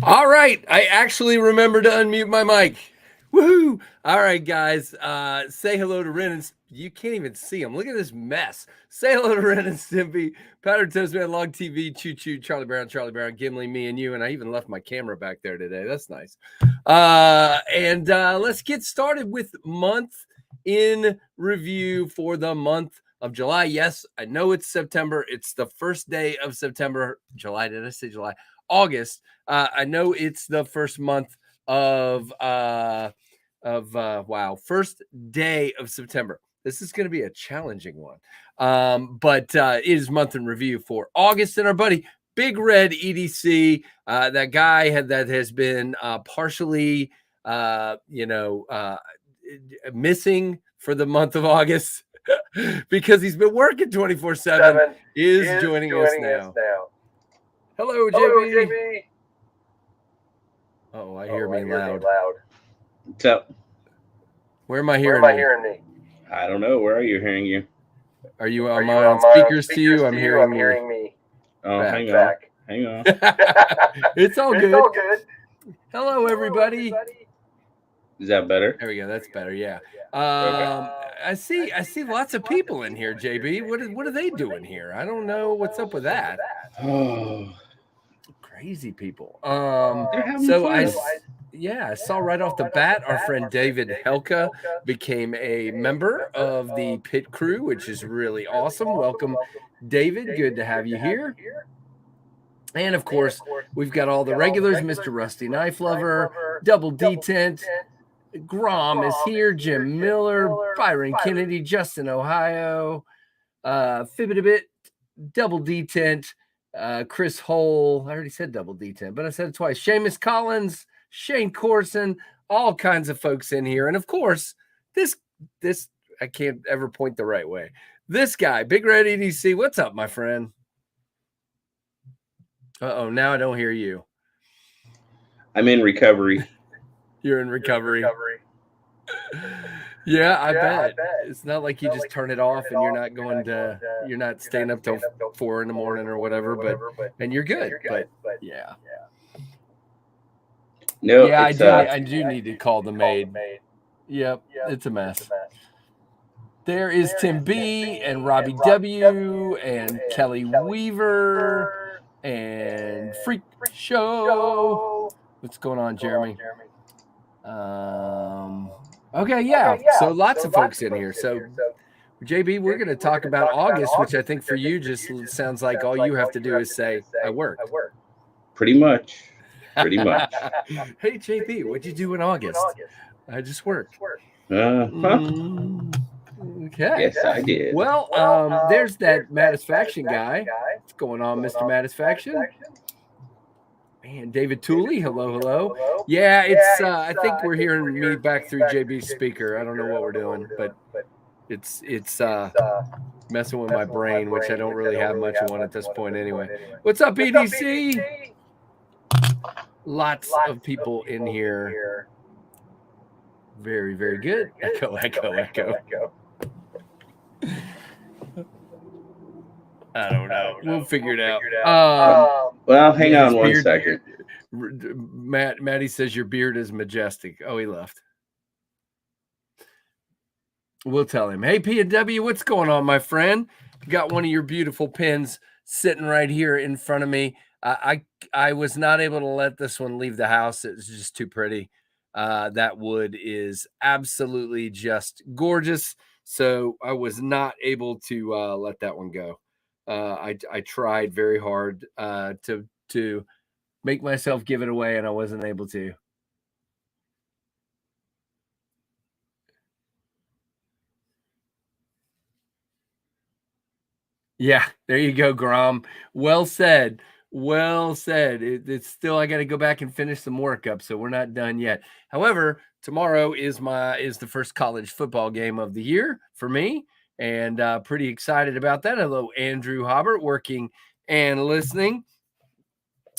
All right. I actually remember to unmute my mic. Woohoo. All right, guys. Say hello to Ren and you can't even see him. Look at this mess. Say hello to Ren and Stimpy, Powdered Toast Man, Log TV, Choo Choo, Charlie Brown, Gimli, me and you. And I even left my camera back there today. That's nice. And let's get started with month in review for the month of July. Yes, I know it's September. It's the first day of September. July. Did I say July? August. I know it's the first month of first day of September. This is going to be a challenging one, but it is month in review for August. And our buddy BigRedEDC, that guy that has been partially, missing for the month of August because he's been working 24/7, is joining us now. Hello, JB. Oh, I hear me loud. What's up? Where am I hearing me? I don't know. Where are you hearing you? Are you on my speakers to you? I'm hearing me. Oh, back. hang on. It's all good. Hello, everybody. Is that better? There we go. That's better. Yeah. I see lots of people in here, JB. What are they doing here? I don't know what's up with that. Oh, crazy people. so I saw right off the bat our friend David Helka became a member of the pit crew, which is really awesome. Welcome, David. Good to have you here. And of course, we've got all the regulars: Mr. Rusty Knife Lover, Double D Tent, Grom is here, Jim Miller, Byron Kennedy, Justin Ohio, Fibbit, Double D Tent, Chris Hole. I already said Double D Tent, but I said it twice. Seamus Collins, Shane Corson, all kinds of folks in here. And of course, this I can't ever point the right way. This guy, BigRedEDC. What's up, my friend? Uh-oh, now I don't hear you. I'm in recovery. You're in recovery. Yeah, I bet. It's not like you just turn it off and you're not staying up till 4 a.m. or whatever, and you're good. But yeah. No, yeah, I do need to call the maid. Yep, it's a mess. There is Tim B and Robbie W and Kelly Weaver and Freak Show. What's going on, Jeremy? Okay, yeah. So lots of folks in here. So JB, we're going to talk about August, which I think for you just sounds like all you have to do is say, I worked. Pretty much. Hey, JB, what'd you do in August? I just worked. Okay. Yes, I did. Well, there's that Mattisfaction guy. What's going on, Mr. Mattisfaction? Man, David Tooley, hello. Yeah, it's I think we're hearing me back through JB's speaker. I don't know what we're doing, but it's messing with my brain, which I don't really have much on at this point anyway. What's up, EDC? Lots of people in here. Very, very good. Echo. I don't know. We'll figure it out. Well, hang on one second. Matty says your beard is majestic. Oh, he left. We'll tell him. Hey, P&W, what's going on, my friend? Got one of your beautiful pins sitting right here in front of me. I was not able to let this one leave the house. It was just too pretty. That wood is absolutely just gorgeous. So I was not able to let that one go. I tried very hard to make myself give it away, and I wasn't able to. Yeah, there you go, Grom. Well said. It's still, I got to go back and finish some work up, so we're not done yet. However, tomorrow is the first college football game of the year for me, and pretty excited about that. Hello, Andrew Hobbert, working and listening.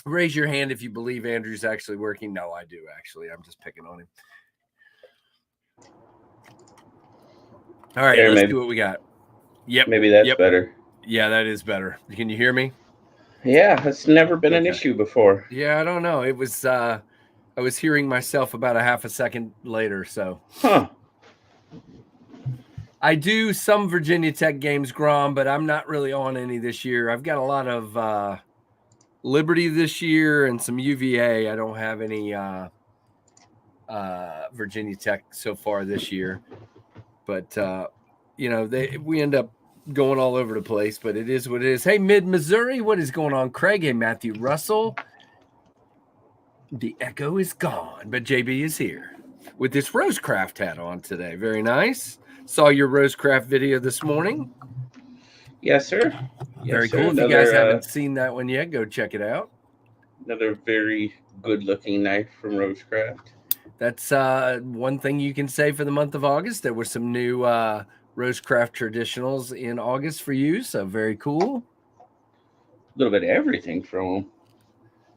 Raise your hand if you believe Andrew's actually working. No, I do, actually. I'm just picking on him. All right, let's do what we got. Yep. Maybe that's better. Yeah, that is better. Can you hear me? Yeah, that's never been an issue before. Yeah, I don't know. It was I was hearing myself about a half a second later, so. Huh. I do some Virginia Tech games, Grom, but I'm not really on any this year. I've got a lot of Liberty this year and some UVA. I don't have any Virginia Tech so far this year. But you know, we end up going all over the place, but it is what it is. Hey, Mid-Missouri, what is going on? Craig, hey, Matthew Russell. The echo is gone, but JB is here with this Rosecraft hat on today. Very nice. Saw your Rosecraft video this morning. Yes, sir. Very cool. If you guys haven't seen that one yet, go check it out. Another very good-looking knife from Rosecraft. That's one thing you can say for the month of August. There were some new Rosecraft traditionals in August for you, so very cool. A little bit of everything from them.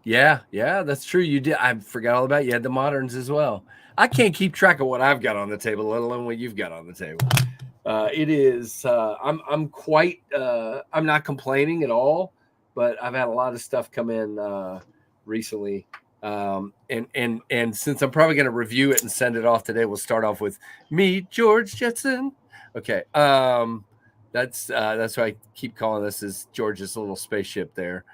Yeah, that's true. You did. I forgot all about you. Had the moderns as well. I can't keep track of what I've got on the table, let alone what you've got on the table. It is. I'm quite. I'm not complaining at all, but I've had a lot of stuff come in recently. And since I'm probably going to review it and send it off today, we'll start off with me, George Jetson. Okay. That's why I keep calling this is George's little spaceship there.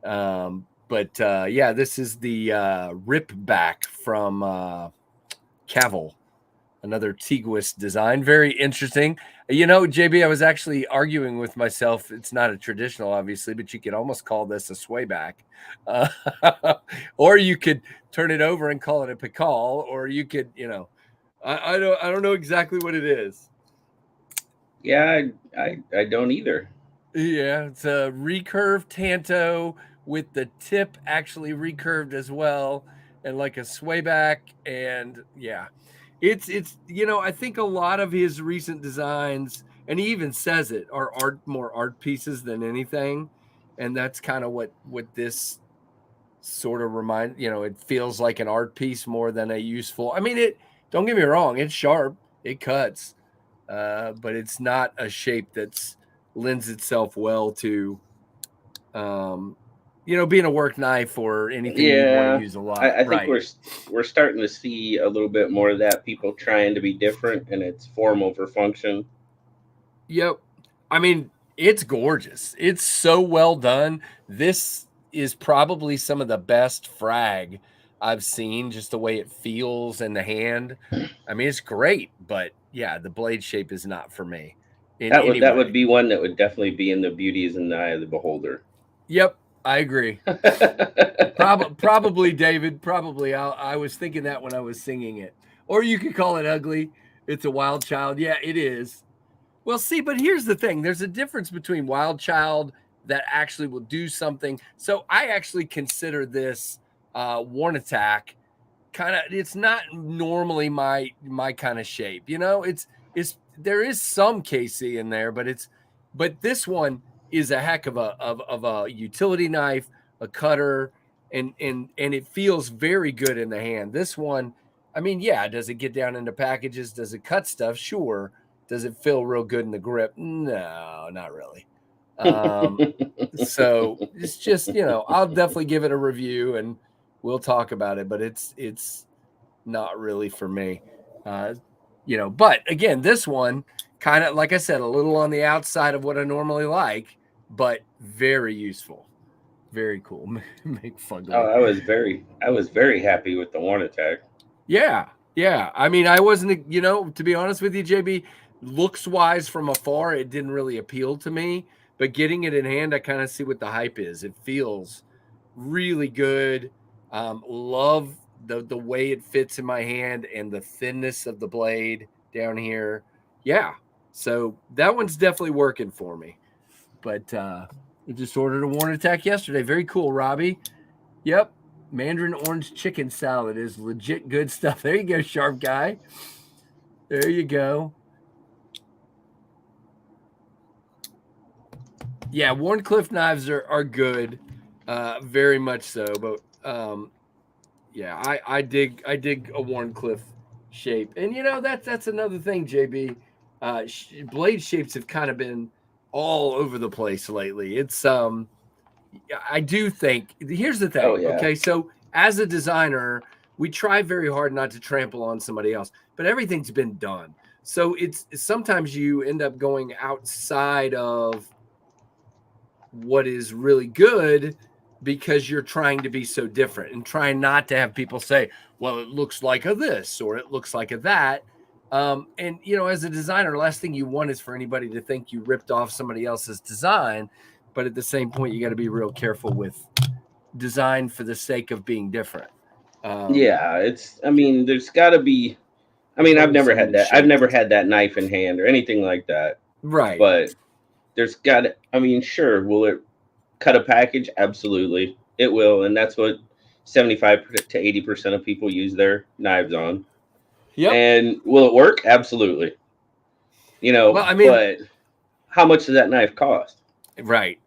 But yeah, this is the rip back from Cavill, another Tiguis design. Very interesting. You know, JB, I was actually arguing with myself. It's not a traditional, obviously, but you could almost call this a swayback. Or you could turn it over and call it a Pikal, or you could, you know, I don't know exactly what it is. Yeah, I don't either. Yeah, it's a recurved Tanto with the tip actually recurved as well, and like a swayback, and yeah. It's you know, I think a lot of his recent designs, and he even says it, are more art pieces than anything. And that's kind of what this sort of it feels like an art piece more than a useful. I mean, don't get me wrong, it's sharp, it cuts, but it's not a shape that's lends itself well to being a work knife or anything you want to use a lot. I think we're starting to see a little bit more of that, people trying to be different, and it's form over function. Yep. I mean, it's gorgeous. It's so well done. This is probably some of the best frag I've seen, just the way it feels in the hand. I mean, it's great, but yeah, the blade shape is not for me. That would be one that would definitely be in the beauty is in the eye of the beholder. Yep, I agree. Probably, David. Probably. I was thinking that when I was singing it. Or you could call it ugly. It's a wild child. Yeah, it is. Well, see, but here's the thing. There's a difference between wild child that actually will do something. So I actually consider this Worn Attack kind of. It's not normally my kind of shape. You know, it's there is some KC in there, but this one is a heck of a utility knife, a cutter, and it feels very good in the hand. This one, I mean, yeah, does it get down into packages? Does it cut stuff? Sure. Does it feel real good in the grip? No, not really. So it's just, I'll definitely give it a review and we'll talk about it, but it's not really for me. But again, this one kind of, like I said, a little on the outside of what I normally like, but very useful. Very cool. Make fun. Oh, I was very happy with the Worn Attack. Yeah. I mean, I wasn't, to be honest with you, JB, looks wise from afar, it didn't really appeal to me, but getting it in hand, I kind of see what the hype is. It feels really good. Love the way it fits in my hand and the thinness of the blade down here. Yeah. So that one's definitely working for me. But I just ordered a Worn Attack yesterday. Very cool, Robbie. Yep. Mandarin orange chicken salad is legit good stuff. There you go, sharp guy. There you go. Yeah, Wharncliffe knives are good, very much so. But yeah, I dig a Wharncliffe shape, and that's another thing, JB. Blade shapes have kind of been all over the place lately. It's I do think here's the thing. Oh yeah. Okay, so as a designer, we try very hard not to trample on somebody else, but everything's been done. So it's sometimes you end up going outside of what is really good because you're trying to be so different and trying not to have people say, well, it looks like a this or it looks like a that. And as a designer, the last thing you want is for anybody to think you ripped off somebody else's design. But at the same point, you got to be real careful with design for the sake of being different. Yeah, I mean, there's got to be. I mean, I've never had that. I've never had that knife in hand or anything like that. Right. But there's got to. I mean, sure. Will it cut a package? Absolutely, it will, and that's what 75 to 80% of people use their knives on. Yep. And will it work? Absolutely. Well, I mean, but how much does that knife cost? Right.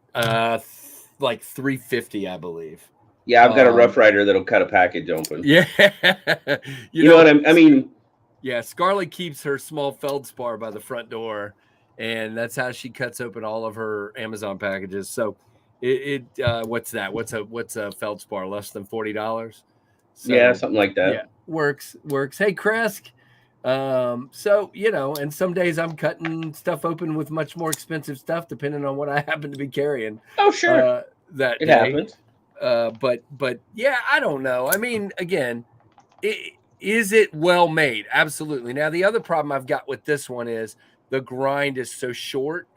Like $350, I believe. Yeah, I've got a Rough Rider that'll cut a package open. Yeah. you know what I mean? Yeah, Scarlett keeps her small feldspar by the front door, and that's how she cuts open all of her Amazon packages. So what's that? What's a feldspar? Less than $40? So, yeah, something like that. Yeah, works. Hey, Kresk. So, and some days I'm cutting stuff open with much more expensive stuff, depending on what I happen to be carrying. Oh, sure. That it happens. But yeah, I don't know. I mean, again, is it well made? Absolutely. Now, the other problem I've got with this one is the grind is so short.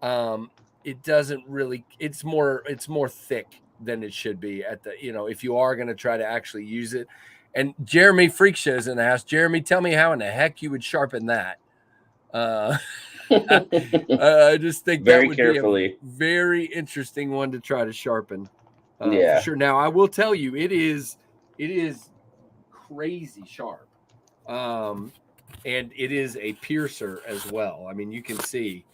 It doesn't really, it's more thick than it should be at the, if you are going to try to actually use it. And Jeremy Freakshow's in the house. Jeremy, tell me how in the heck you would sharpen that. I just think very that would carefully. be a very interesting one to try to sharpen. Yeah, for sure. Now, I will tell you, it is crazy sharp, and it is a piercer as well. I mean, you can see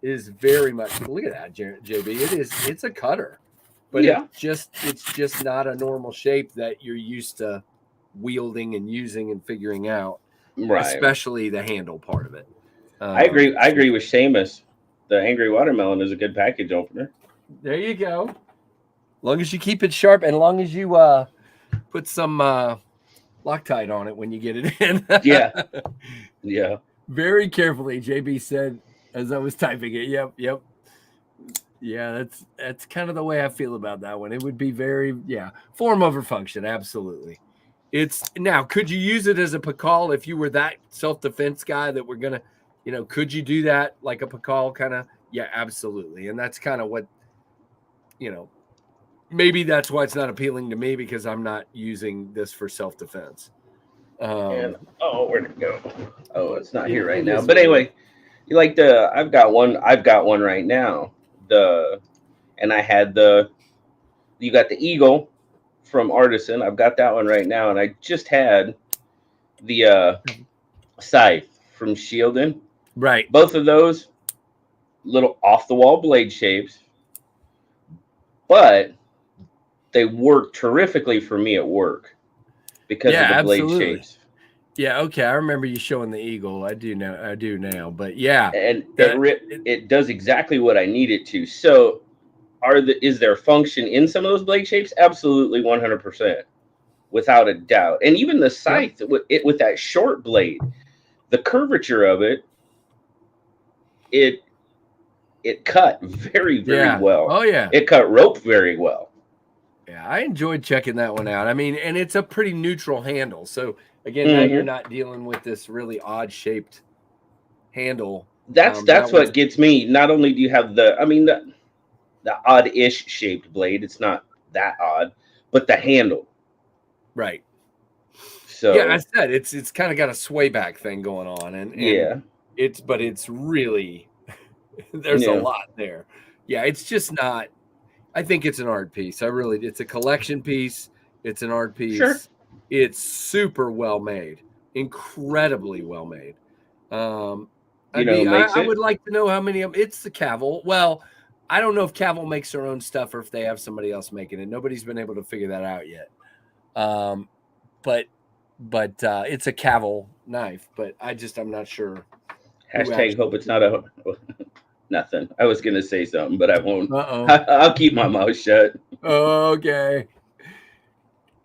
it is very much. Look at that, JB. It's a cutter, but yeah, it's just not a normal shape that you're used to wielding and using and figuring out. Right. Especially the handle part of it. I agree with Seamus. The Angry Watermelon is a good package opener. There you go. Long as you keep it sharp and long as you put some Loctite on it when you get it in. Yeah. Very carefully, JB said as I was typing it. Yep. Yeah, that's kind of the way I feel about that one. It would be form over function, absolutely. Now, could you use it as a Pakal if you were that self-defense guy that we're gonna, could you do that like a Pakal kind of? Yeah, absolutely. And that's kind of what, maybe that's why it's not appealing to me because I'm not using this for self-defense. Where'd it go? Oh, it's not here right now. But anyway, you like I've got one right now. And I had you got the Eagle from Artisan. I've got that one right now, and I just had the Scythe from Shieldin. Right. Both of those little off the wall blade shapes, but they work terrifically for me at work because of the blade shapes. Yeah, okay. I remember you showing the Eagle. I do now, but yeah. And it does exactly what I need it to. So is there function in some of those blade shapes? Absolutely, 100%, without a doubt. And even the Scythe with that short blade, the curvature of it cut very, very well. Oh yeah. It cut rope very well. Yeah, I enjoyed checking that one out. I mean, and it's a pretty neutral handle. So again, now you're not dealing with this really odd shaped handle. That's what gets me. Not only do you have the odd-ish shaped blade, it's not that odd, but the handle. Right. So yeah, I said it's kind of got a sway back thing going on, and it's really there's a lot there. Yeah, it's just not. I think it's an art piece. It's a collection piece. It's an art piece. Sure. It's super well made, incredibly well made. I would like to know how many of them. It's the Cavill. Well, I don't know if Cavill makes their own stuff or if they have somebody else making it. Nobody's been able to figure that out yet. But it's a Cavill knife. But I'm not sure. Hashtag hope it's not a. Nothing. I was gonna say something, but I won't. Uh-oh. I'll keep my mouth shut. Okay.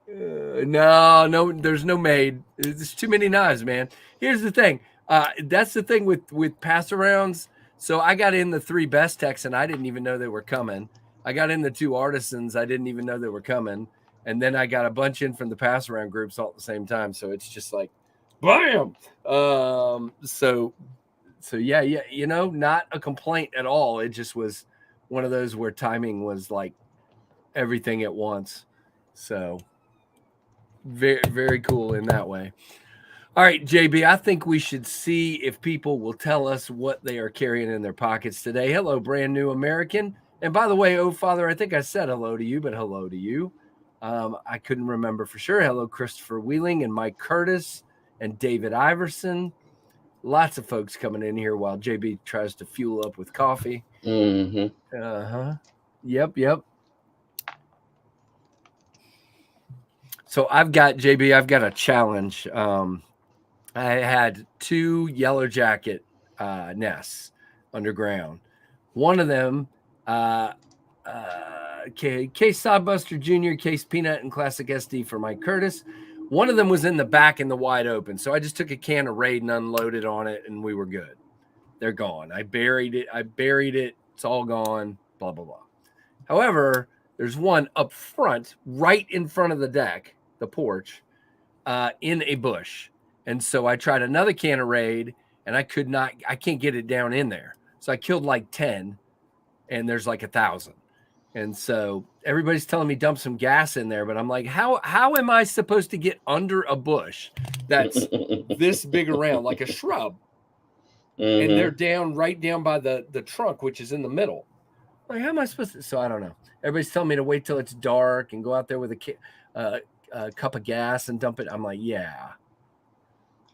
No, there's no maid. There's too many knives, man. Here's the thing. That's the thing with pass arounds. So I got in the 3 best techs and I didn't even know they were coming. I got in the 2 artisans. I didn't even know they were coming. And then I got a bunch in from the pass around groups all at the same time. So it's just like, bam. So yeah, not a complaint at all. It just was one of those where timing was like everything at once. So very, very cool in that way. All right, JB, I think we should see if people will tell us what they are carrying in their pockets today. Hello, brand new American. And by the way, oh, Father, I think I said hello to you, but hello to you. I couldn't remember for sure. Hello, Christopher Wheeling and Mike Curtis and David Iverson. Lots of folks coming in here while JB tries to fuel up with coffee. Mm-hmm. Uh-huh. Yep. So I've got a challenge. I had 2 yellow jacket nests underground. One of them, Case Sodbuster Jr., Case Peanut, and Classic SD for Mike Curtis. One of them was in the back in the wide open. So I just took a can of Raid and unloaded on it, and we were good. They're gone. I buried it. It's all gone, blah, blah, blah. However, there's one up front, right in front of the deck, the porch, in a bush. And so I tried another can of Raid, and I can't get it down in there. So I killed like 10, and there's like 1,000. And so everybody's telling me dump some gas in there, but I'm like, how am I supposed to get under a bush that's this big around, like a shrub? Mm-hmm. And they're right down by the trunk, which is in the middle. Like, how am I supposed to? So I don't know. Everybody's telling me to wait till it's dark and go out there with a cup of gas and dump it. I'm like, yeah.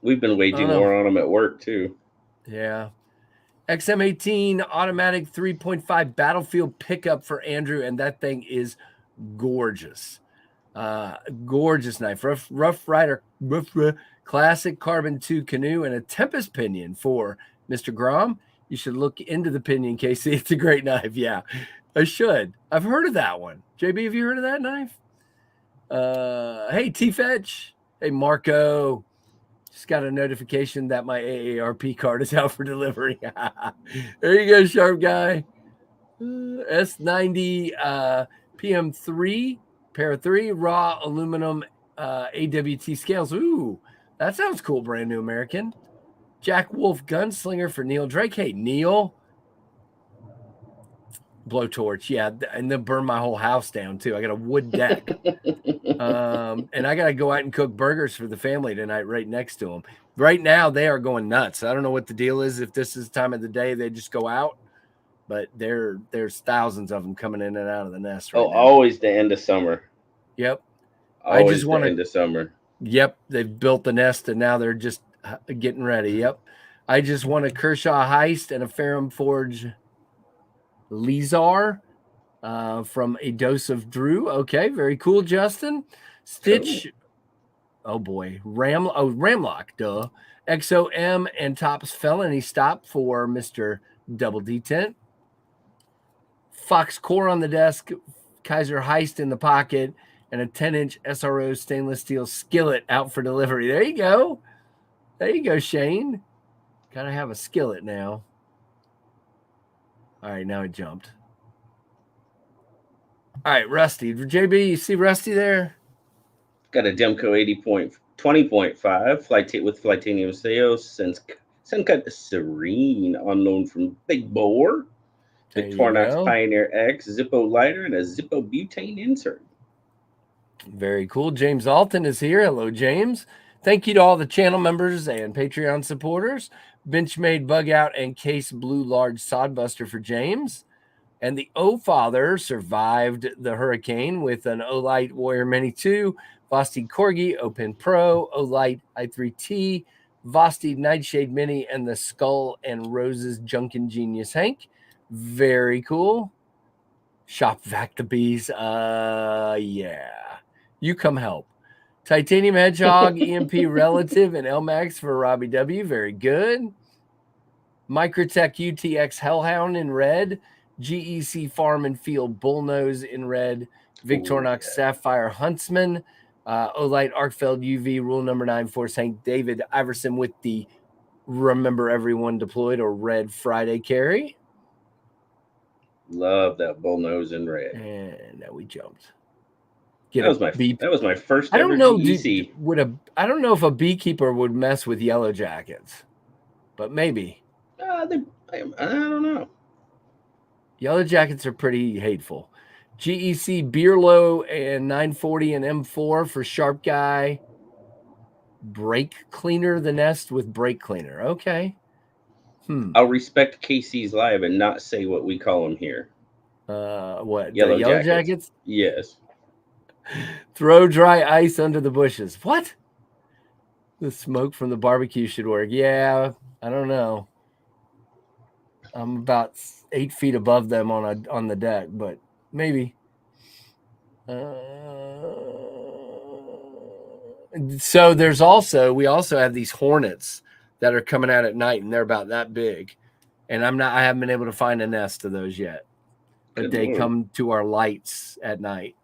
We've been waging war on them at work too. Yeah. XM18 automatic 3.5 battlefield pickup for Andrew, and that thing is gorgeous. Gorgeous knife. Rough Rider, classic carbon 2 canoe, and a Tempest pinion for Mr. Grom. You should look into the pinion, Casey. It's a great knife. Yeah, I should. I've heard of that one. JB, have you heard of that knife? Hey, T-Fetch. Hey, Marco. Just got a notification that my AARP card is out for delivery. There you go, sharp guy. S90 PM3, pair of 3, raw aluminum AWT scales. Ooh, that sounds cool, brand new American. Jack Wolf Gunslinger for Neil Drake. Hey, Neil. Blowtorch, yeah, and then burn my whole house down too. I got a wood deck. And I got to go out and cook burgers for the family tonight right next to them. Right now, they are going nuts. I don't know what the deal is. If this is the time of the day, they just go out. But there's thousands of them coming in and out of the nest right now. Always the end of summer. Yep. Always I just want the end of summer. Yep. They've built the nest, and now they're just getting ready. Yep. I just want a Kershaw Heist and a Ferrum Forge Lizar. From A Dose of Drew. Okay, very cool, Justin. Stitch. Cool. Oh boy. Ramlock, duh. XOM and Tops Felony Stop for Mr. Double D10. Fox Core on the desk. Kaiser Heist in the pocket. And a 10-inch SRO stainless steel skillet out for delivery. There you go. There you go, Shane. Gotta have a skillet now. All right, now it jumped. All right, Rusty. JB, you see Rusty there? Got a Demco 20.5 with Flightanium Seos, Sencut Serene, unknown from Big Bore, Victorinox Pioneer X, Zippo lighter, and a Zippo butane insert. Very cool. James Alton is here. Hello, James. Thank you to all the channel members and Patreon supporters. Benchmade Bug Out and Case Blue Large Sodbuster for James. And the O-Father survived the hurricane with an Olight Warrior Mini 2, Vosteed Corgi, Open Pro, Olight i3T, Vosteed Nightshade Mini, and the Skull and Roses Junkin Genius Hank. Very cool. Shop Vac the Bees. Yeah. You come help. Titanium Hedgehog, EMP Relative, and LMAX for Robbie W. Very good. Microtech UTX Hellhound in red, GEC Farm and Field Bullnose in red, Victorinox Sapphire Huntsman, Olight Arkfeld UV Rule number 9 for St. David Iverson with the Remember Everyone Deployed or Red Friday carry. Love that bullnose in red. And now we jumped. That was my first ever I don't know. GEC. I don't know if a beekeeper would mess with yellow jackets, but maybe. I don't know. Yellow jackets are pretty hateful. GEC Beerlow and 940 and M4 for Sharp Guy. Brake cleaner the nest with brake cleaner. Okay. I'll respect KC's live and not say what we call them here. What? Yellow jackets? Yes. Throw dry ice under the bushes. What? The smoke from the barbecue should work. Yeah, I don't know. I'm about 8 feet above them on the deck, but maybe. So we also have these hornets that are coming out at night, and they're about that big. And I haven't been able to find a nest of those yet, but they come to our lights at night.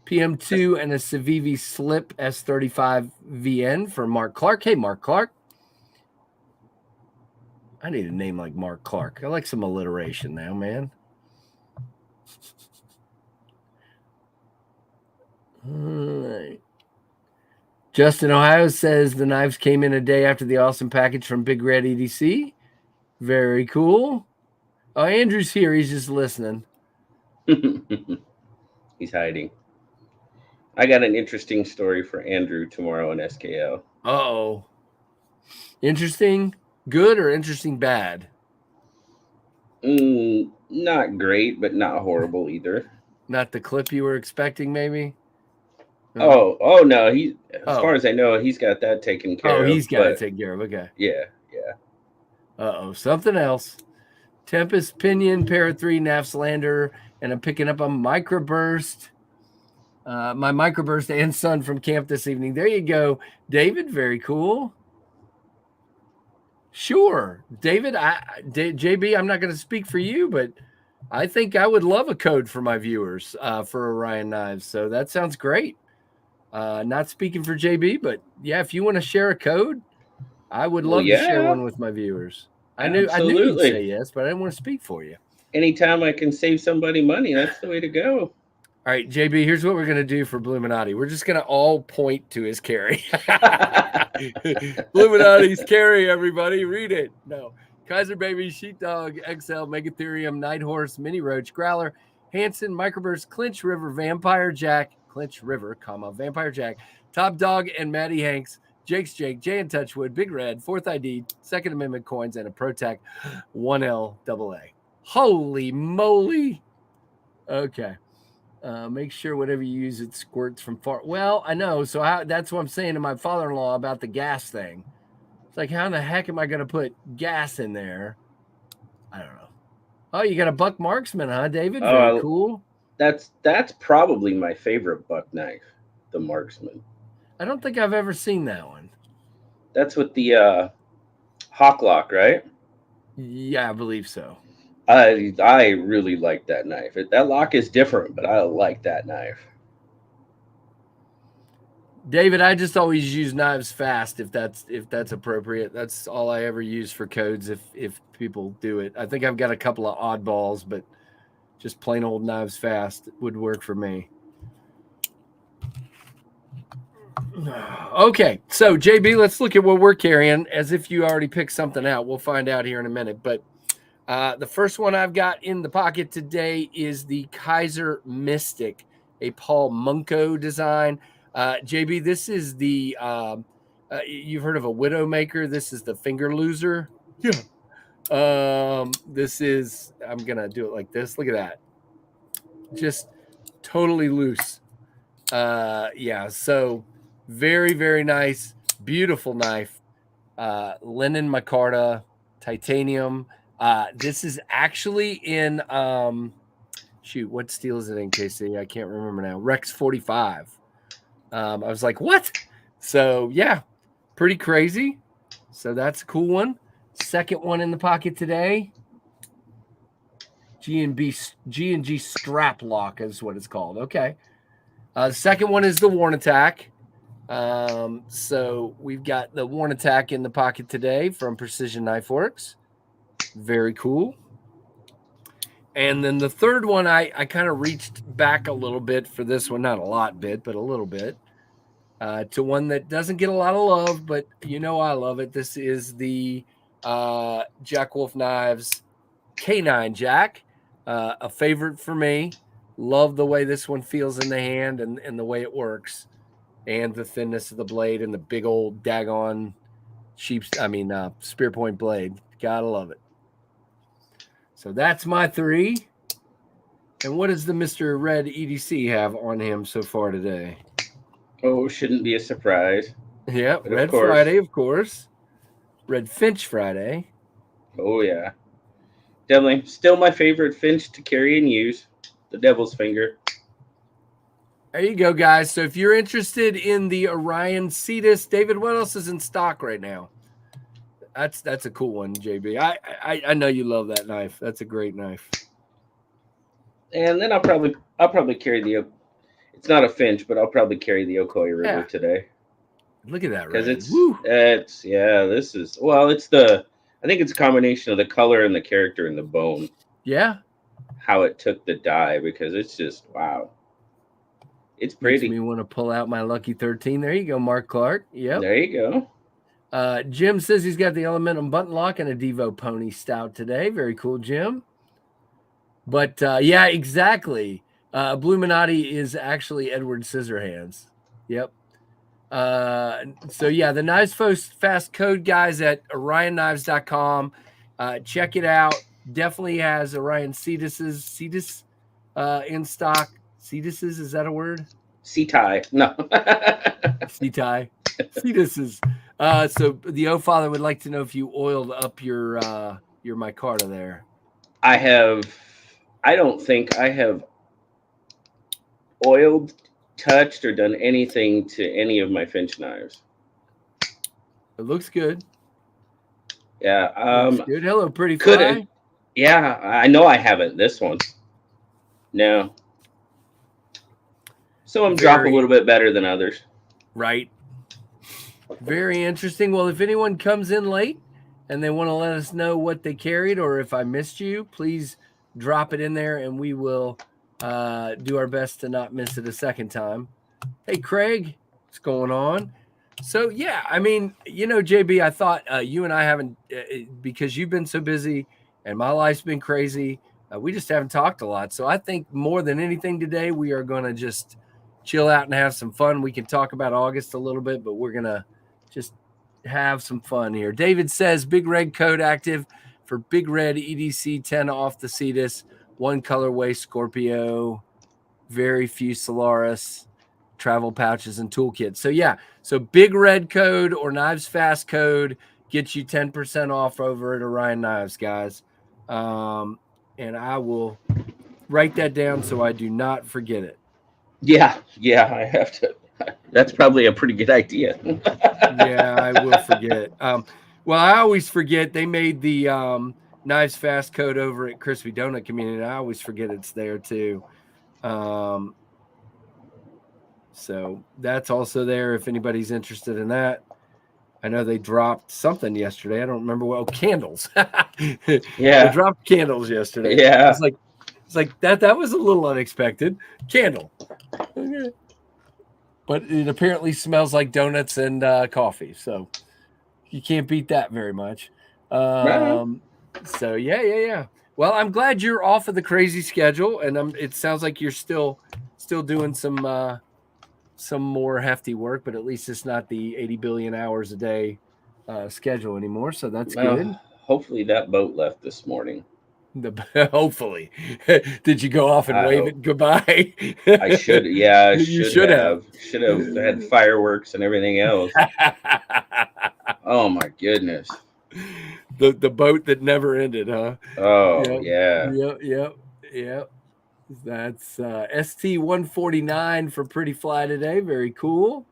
PM2 and a Civivi Slip S35 VN for Mark Clark. Hey, Mark Clark. I need a name like Mark Clark. I like some alliteration now, man. All right. Justin Ohio says the knives came in a day after the awesome package from Big Red EDC. Very cool. Oh, Andrew's here. He's just listening. He's hiding. I got an interesting story for Andrew tomorrow in SKO. Uh-oh. Interesting good or interesting bad? Not great, but not horrible either. Not the clip you were expecting, maybe? Oh no, as far as I know, he's got that taken care of. Oh, he's got it taken care of. Okay. Yeah. Uh-oh, something else. Tempest Pinion, Parrot 3, Nafslander, and I'm picking up a Microburst. My Microburst and Son from camp this evening. There you go, David. Very cool. Sure, David. JB, I'm not going to speak for you, but I think I would love a code for my viewers for Orion Knives. So that sounds great. Not speaking for JB, but yeah, if you want to share a code, I would love to share one with my viewers. I knew you'd say yes, but I didn't want to speak for you. Anytime I can save somebody money, that's the way to go. All right, JB, here's what we're going to do for Bluminati. We're just going to all point to his carry. Bluminati's carry, everybody. Read it. No. Kaiser Baby, Sheepdog, XL, Megatherium, Night Horse, Mini Roach, Growler, Hanson, Microburst, Clinch River, Vampire Jack, Clinch River, Vampire Jack, Top Dog, and Matty Hanks, Jake's Jake, Jay and Touchwood, Big Red, Fourth ID, Second Amendment coins, and a ProTech 1L AA. Holy moly. Okay. Make sure whatever you use, it squirts from far. Well, I know. So that's what I'm saying to my father-in-law about the gas thing. It's like, how in the heck am I going to put gas in there? I don't know. Oh, you got a buck marksman, huh, David? Very cool. That's probably my favorite buck knife, the marksman. I don't think I've ever seen that one. That's with the hawk lock, right? Yeah, I believe so. I really like that knife. That lock is different, but I like that knife. David, I just always use knives fast if that's appropriate. That's all I ever use for codes if people do it. I think I've got a couple of oddballs, but just plain old knives fast would work for me. Okay, so JB, let's look at what we're carrying as if you already picked something out. We'll find out here in a minute, but the first one I've got in the pocket today is the Kaiser Mystic, a Paul Munko design. JB, this is the, you've heard of a Widowmaker. This is the finger loser. Yeah. This is, I'm going to do it like this. Look at that. Just totally loose. Yeah. So very, very nice, beautiful knife. Linen micarta, titanium. This is actually in, shoot, what steel is it in, KC? I can't remember now. Rex 45. I was like, what? So, yeah, pretty crazy. So that's a cool one. Second one in the pocket today. G&G strap lock is what it's called. Okay. The second one is the Warn Attack. So we've got the Warn Attack in the pocket today from Precision Knife Works. Very cool. And then the third one, I kind of reached back a little bit for this one, not a lot bit, but a little bit, to one that doesn't get a lot of love, but you know I love it. This is the Jack Wolf Knives K9 Jack, a favorite for me. Love the way this one feels in the hand and the way it works, and the thinness of the blade and the big old daggone spear point blade. Gotta love it. So that's my three. And what does the Mr. Red EDC have on him so far today? Oh, shouldn't be a surprise. Yeah, Red Friday, of course. Red Finch Friday. Oh, yeah. Definitely. Still my favorite Finch to carry and use. The Devil's Finger. There you go, guys. So if you're interested in the Orion Cetus, David, what else is in stock right now? That's a cool one, JB. I know you love that knife. That's a great knife. And then I'll probably carry the. It's not a Finch, but I'll probably carry the Ocoee River today. Look at that, because it's this is it's the I think it's a combination of the color and the character and the bone. Yeah, how it took the dye, because it's just wow. It's pretty. Makes me want to pull out my Lucky 13. There you go, Mark Clark. Yep. There you go. Jim says he's got the Elementum button lock and a Devo Pony Stout today. Very cool, Jim. But yeah, exactly. Bluminati is actually Edward Scissorhands. Yep. So yeah, the Knives Fast Code guys at orionknives.com. Check it out. Definitely has Orion Cetus in stock. Cetuses, is that a word? C-tie. No. C-tie. Cetuses. So the O Father would like to know if you oiled up your micarta there. I don't think I have oiled, touched, or done anything to any of my Finch knives. It looks good. Yeah. Looks good. Hello, Pretty Fly. Yeah, I know I haven't. This one. No. Some of them drop a little bit better than others. Right. Very interesting. Well, if anyone comes in late and they want to let us know what they carried, or if I missed you, please drop it in there and we will do our best to not miss it a second time. Hey, Craig, what's going on? So, yeah, I mean, you know, JB, I thought you and I haven't, because you've been so busy and my life's been crazy, we just haven't talked a lot. So I think more than anything today, we are going to just chill out and have some fun. We can talk about August a little bit, but we're going to just have some fun here. David says Big Red code active for Big Red EDC 10 off the Cetus, one colorway Scorpio, very few Solaris, travel pouches and toolkits. So yeah, so Big Red code or Knives Fast code gets you 10% off over at Orion Knives, guys. And I will write that down so I do not forget it. Yeah, I have to. That's probably a pretty good idea. Yeah, I will forget. Well, I always forget they made the Knives Fast code over at Crispy Donut Community. I always forget it's there too. So that's also there if anybody's interested in that. I know they dropped something yesterday. I don't remember what. Oh, candles. Yeah, they dropped candles yesterday. Yeah, it's like that was a little unexpected. Candle. Okay. But it apparently smells like donuts and coffee, so you can't beat that very much. So yeah. Well, I'm glad you're off of the crazy schedule, and it sounds like you're still doing some more hefty work, but at least it's not the 80 billion hours a day schedule anymore. So that's good. Hopefully that boat left this morning. Hopefully. Did you go off and wave it goodbye? I should. Yeah, you should have. Should have had fireworks and everything else. Oh my goodness. The boat that never ended, huh? Oh yeah. Yep. That's ST149 for Pretty Fly today. Very cool.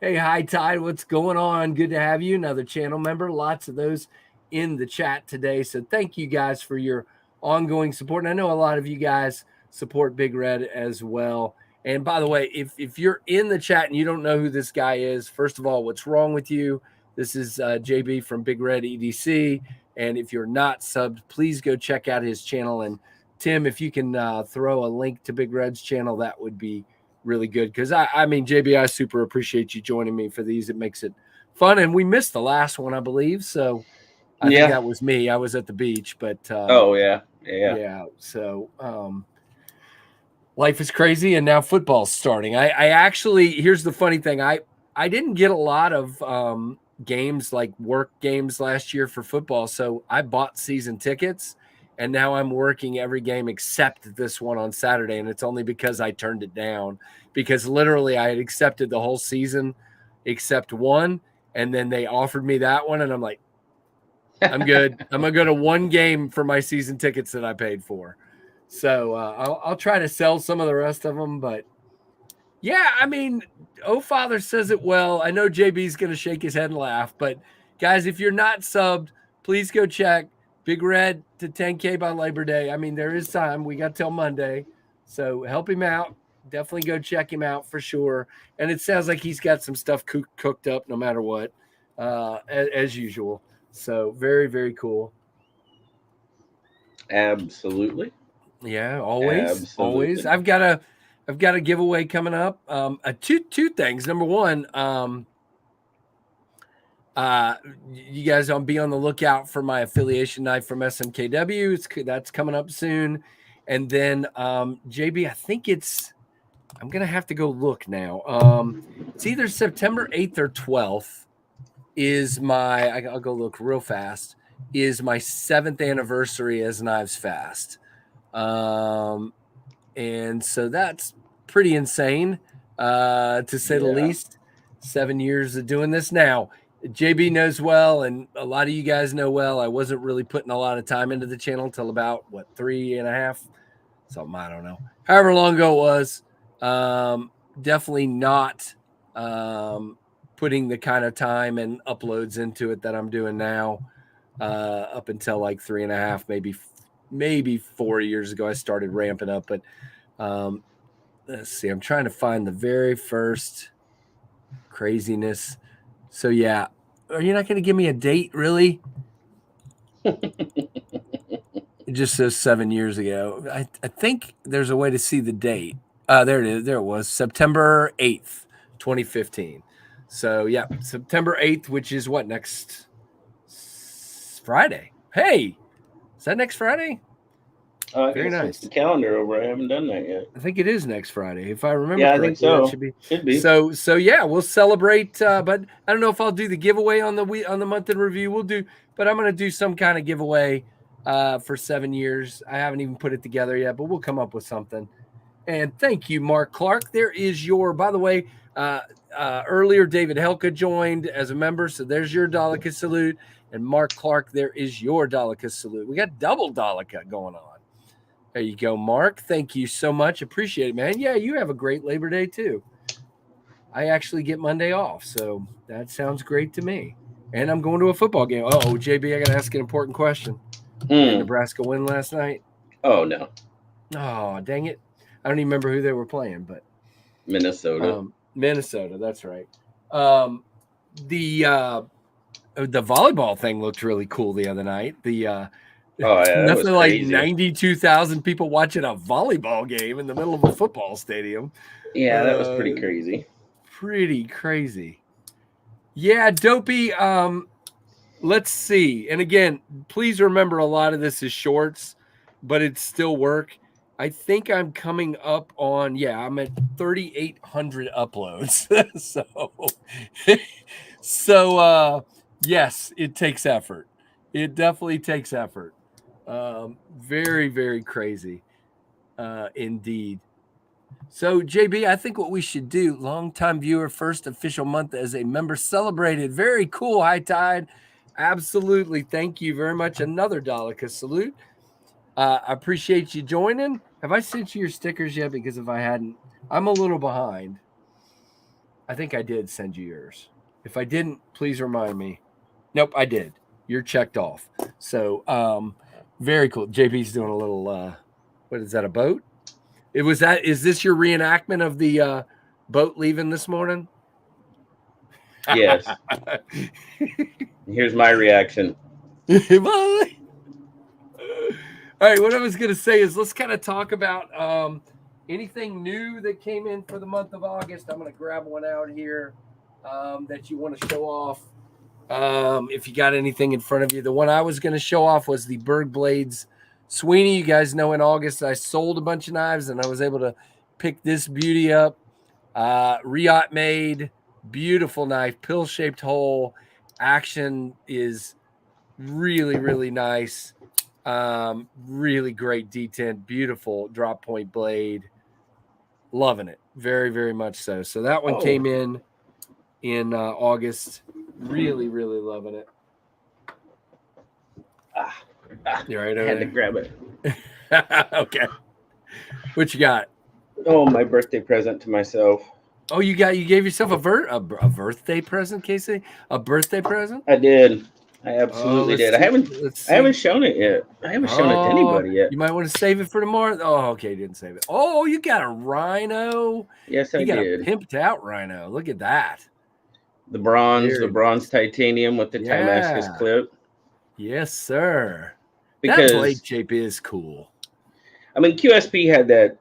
Hey, High Tide, what's going on? Good to have you. Another channel member. Lots of those in the chat today. So thank you guys for your ongoing support. And I know a lot of you guys support Big Red as well. And by the way, if you're in the chat and you don't know who this guy is, first of all, what's wrong with you? This is JB from BigRedEDC. And if you're not subbed, please go check out his channel. And Tim, if you can throw a link to Big Red's channel, that would be really good. Because I mean, JB, I super appreciate you joining me for these. It makes it fun. And we missed the last one, I believe. So I think that was me. I was at the beach, but yeah. So life is crazy, and now football's starting. I actually, here's the funny thing. I didn't get a lot of games, like work games last year for football. So I bought season tickets, and now I'm working every game except this one on Saturday. And it's only because I turned it down, because literally I had accepted the whole season except one. And then they offered me that one. And I'm like, I'm good. I'm going to go to one game for my season tickets that I paid for. So I'll try to sell some of the rest of them. But yeah, I mean, Father says it well. I know JB's going to shake his head and laugh. But guys, if you're not subbed, please go check Big Red to 10K by Labor Day. I mean, there is time. We got till Monday. So help him out. Definitely go check him out for sure. And it sounds like he's got some stuff cooked up no matter what, as usual. So very, very cool. Absolutely. Yeah, always. I've got a giveaway coming up. Two things. Number one, you guys be on the lookout for my affiliation knife from SMKW. That's coming up soon. And then JB, I think I'm gonna have to go look now. It's either September 8th or 12th is I'll go look real fast, is my 7th anniversary as Knives Fast. And so that's pretty insane, to say the least. 7 years of doing this. Now, JB knows well, and a lot of you guys know well, I wasn't really putting a lot of time into the channel until about, 3.5, something, I don't know. However long ago it was. Definitely not putting the kind of time and uploads into it that I'm doing now. Up until like 3.5, maybe 4 years ago, I started ramping up. But let's see, I'm trying to find the very first craziness. So yeah, are you not going to give me a date, really? It just says 7 years ago. I think there's a way to see the date. There it is. There it was, September 8th, 2015. So yeah, September 8th, which is what, next Friday? Hey, is that next Friday? Very nice. The calendar over. I haven't done that yet. I think it is next Friday, if I remember. Yeah, correctly. I think so. That should be. So yeah, we'll celebrate. But I don't know if I'll do the giveaway on the month in review. But I'm going to do some kind of giveaway for 7 years. I haven't even put it together yet, but we'll come up with something. And thank you, Mark Clark. There is by the way, earlier David Helka joined as a member, so there's your Daleka salute. And Mark Clark, there is your Daleka salute. We got double Daleka going on. There you go, Mark. Thank you so much. Appreciate it, man. Yeah, you have a great Labor Day, too. I actually get Monday off, so that sounds great to me. And I'm going to a football game. Oh, JB, I got to ask an important question. Did Nebraska win last night? Oh, no. Oh, dang it. I don't even remember who they were playing, but Minnesota. Minnesota, that's right. The volleyball thing looked really cool the other night. Nothing like 92,000 people watching a volleyball game in the middle of a football stadium. Yeah, that was pretty crazy. Pretty crazy. Yeah, Dopey. Let's see. And again, please remember a lot of this is shorts, but it's still work. I think I'm coming up on, I'm at 3,800 uploads. So yes, it takes effort. It definitely takes effort. Very, very crazy indeed. So, JB, I think what we should do, longtime viewer, first official month as a member celebrated. Very cool, High Tide. Absolutely. Thank you very much. Another Daleka salute. I appreciate you joining. Have I sent you your stickers yet? Because if I hadn't, I'm a little behind. I think I did send you yours. If I didn't, please remind me. Nope, I did. you're checked off. So very cool. JP's doing a little what is that, a boat? Is this your reenactment of the boat leaving this morning? Yes. Here's my reaction. All right, what I was going to say is let's kind of talk about anything new that came in for the month of August. I'm going to grab one out here that you want to show off. If you got anything in front of you. The one I was going to show off was the Berg Blades Sweeney. You guys know in August I sold a bunch of knives, and I was able to pick this beauty up. Riot made, beautiful knife, pill-shaped hole. Action is really, really nice. Really great detent, beautiful drop point blade. Loving it. Very, very much so. So that one came in August. Really, really loving it. You're right over I had there. to grab it. Okay. What you got? Oh, my birthday present to myself. Oh, you gave yourself a birthday present, Casey? A birthday present? I did. I absolutely did. I haven't shown it yet. I haven't shown it to anybody yet. You might want to save it for tomorrow. Oh, okay, didn't save it. Oh, you got a rhino. Yes, I did. You got a pimped out rhino. Look at that. The bronze titanium with the Damascus clip. Yes, sir. Because that blade shape is cool. I mean, QSP had that.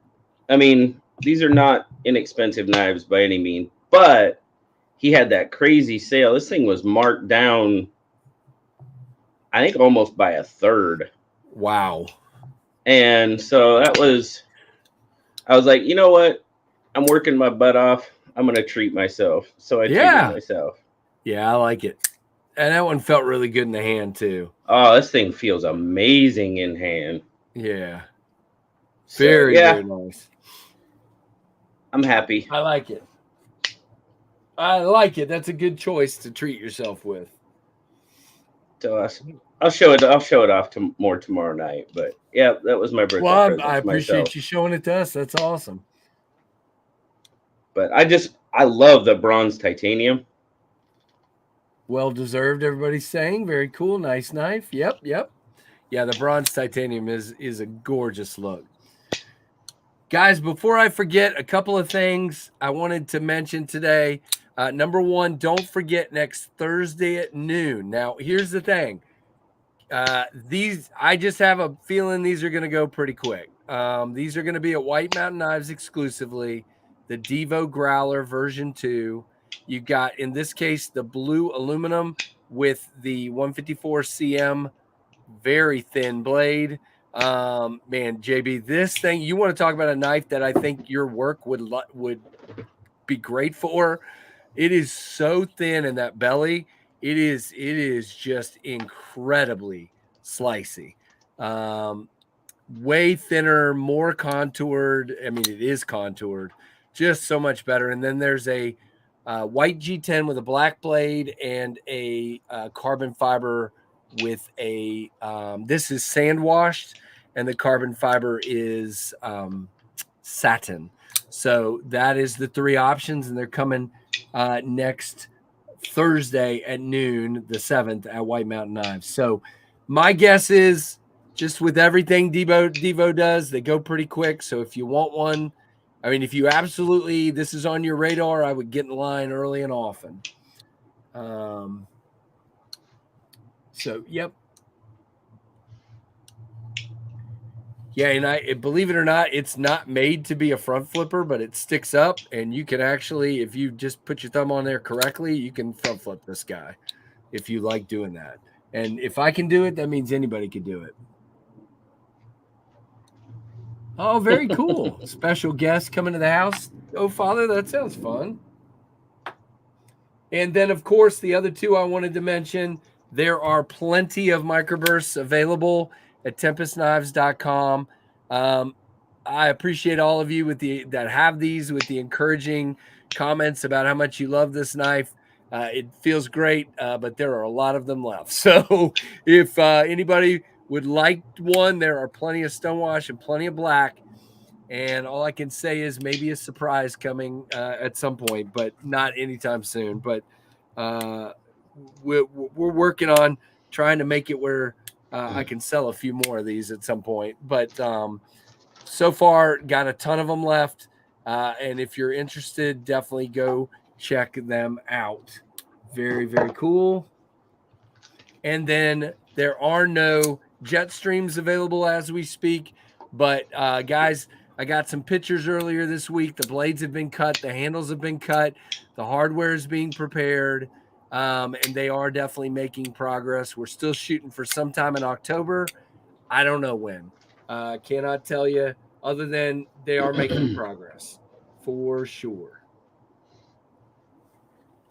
I mean, these are not inexpensive knives by any means, but he had that crazy sale. This thing was marked down, I think, almost by a third. Wow. And so I was like, you know what? I'm working my butt off. I'm going to treat myself. So I treated myself. Yeah, I like it. And that one felt really good in the hand, too. Oh, this thing feels amazing in hand. Yeah. Very nice. I'm happy. I like it. I like it. That's a good choice to treat yourself with. So I'll show it off more tomorrow night. But yeah, that was my birthday present. I appreciate you showing it to us. That's awesome. But I love the bronze titanium. Well deserved, everybody's saying. Very cool. Nice knife. Yep. Yeah, the bronze titanium is a gorgeous look. Guys, before I forget, a couple of things I wanted to mention today. Number one, don't forget next Thursday at noon. Now, here's the thing. I just have a feeling these are going to go pretty quick. These are going to be at White Mountain Knives exclusively. The Devo Growler version 2. You got, in this case, the blue aluminum with the 154 cm, very thin blade. Man, JB, this thing, you want to talk about a knife that I think your work would be great for. It is so thin in that belly. It is just incredibly slicey. Way thinner, more contoured. I mean, it is contoured, just so much better. And then there's a white G10 with a black blade and a carbon fiber with a this is sand washed, and the carbon fiber is satin. So that is the three options, and they're coming next Thursday at noon, the 7th, at White Mountain Knives. So my guess is, just with everything Devo does, they go pretty quick. So if you want one, I mean, if you absolutely, this is on your radar, I would get in line early and often. So, yep. Yeah, and believe it or not, it's not made to be a front flipper, but it sticks up, and you can actually, if you just put your thumb on there correctly, you can front flip this guy if you like doing that. And if I can do it, that means anybody can do it. Oh, very cool. Special guest coming to the house. Oh, Father, that sounds fun. And then, of course, the other two I wanted to mention, there are plenty of microbursts available at TempestKnives.com. I appreciate all of you that have these with the encouraging comments about how much you love this knife. It feels great, but there are a lot of them left. So if anybody would like one, there are plenty of stonewash and plenty of black. And all I can say is maybe a surprise coming at some point, but not anytime soon. But we're working on trying to make it where I can sell a few more of these at some point. But so far, got a ton of them left. And if you're interested, definitely go check them out. Very, very cool. And then there are no jet streams available as we speak. But guys, I got some pictures earlier this week. The blades have been cut. The handles have been cut. The hardware is being prepared. And they are definitely making progress. We're still shooting for sometime in October. I don't know when. Cannot tell you other than they are making progress for sure.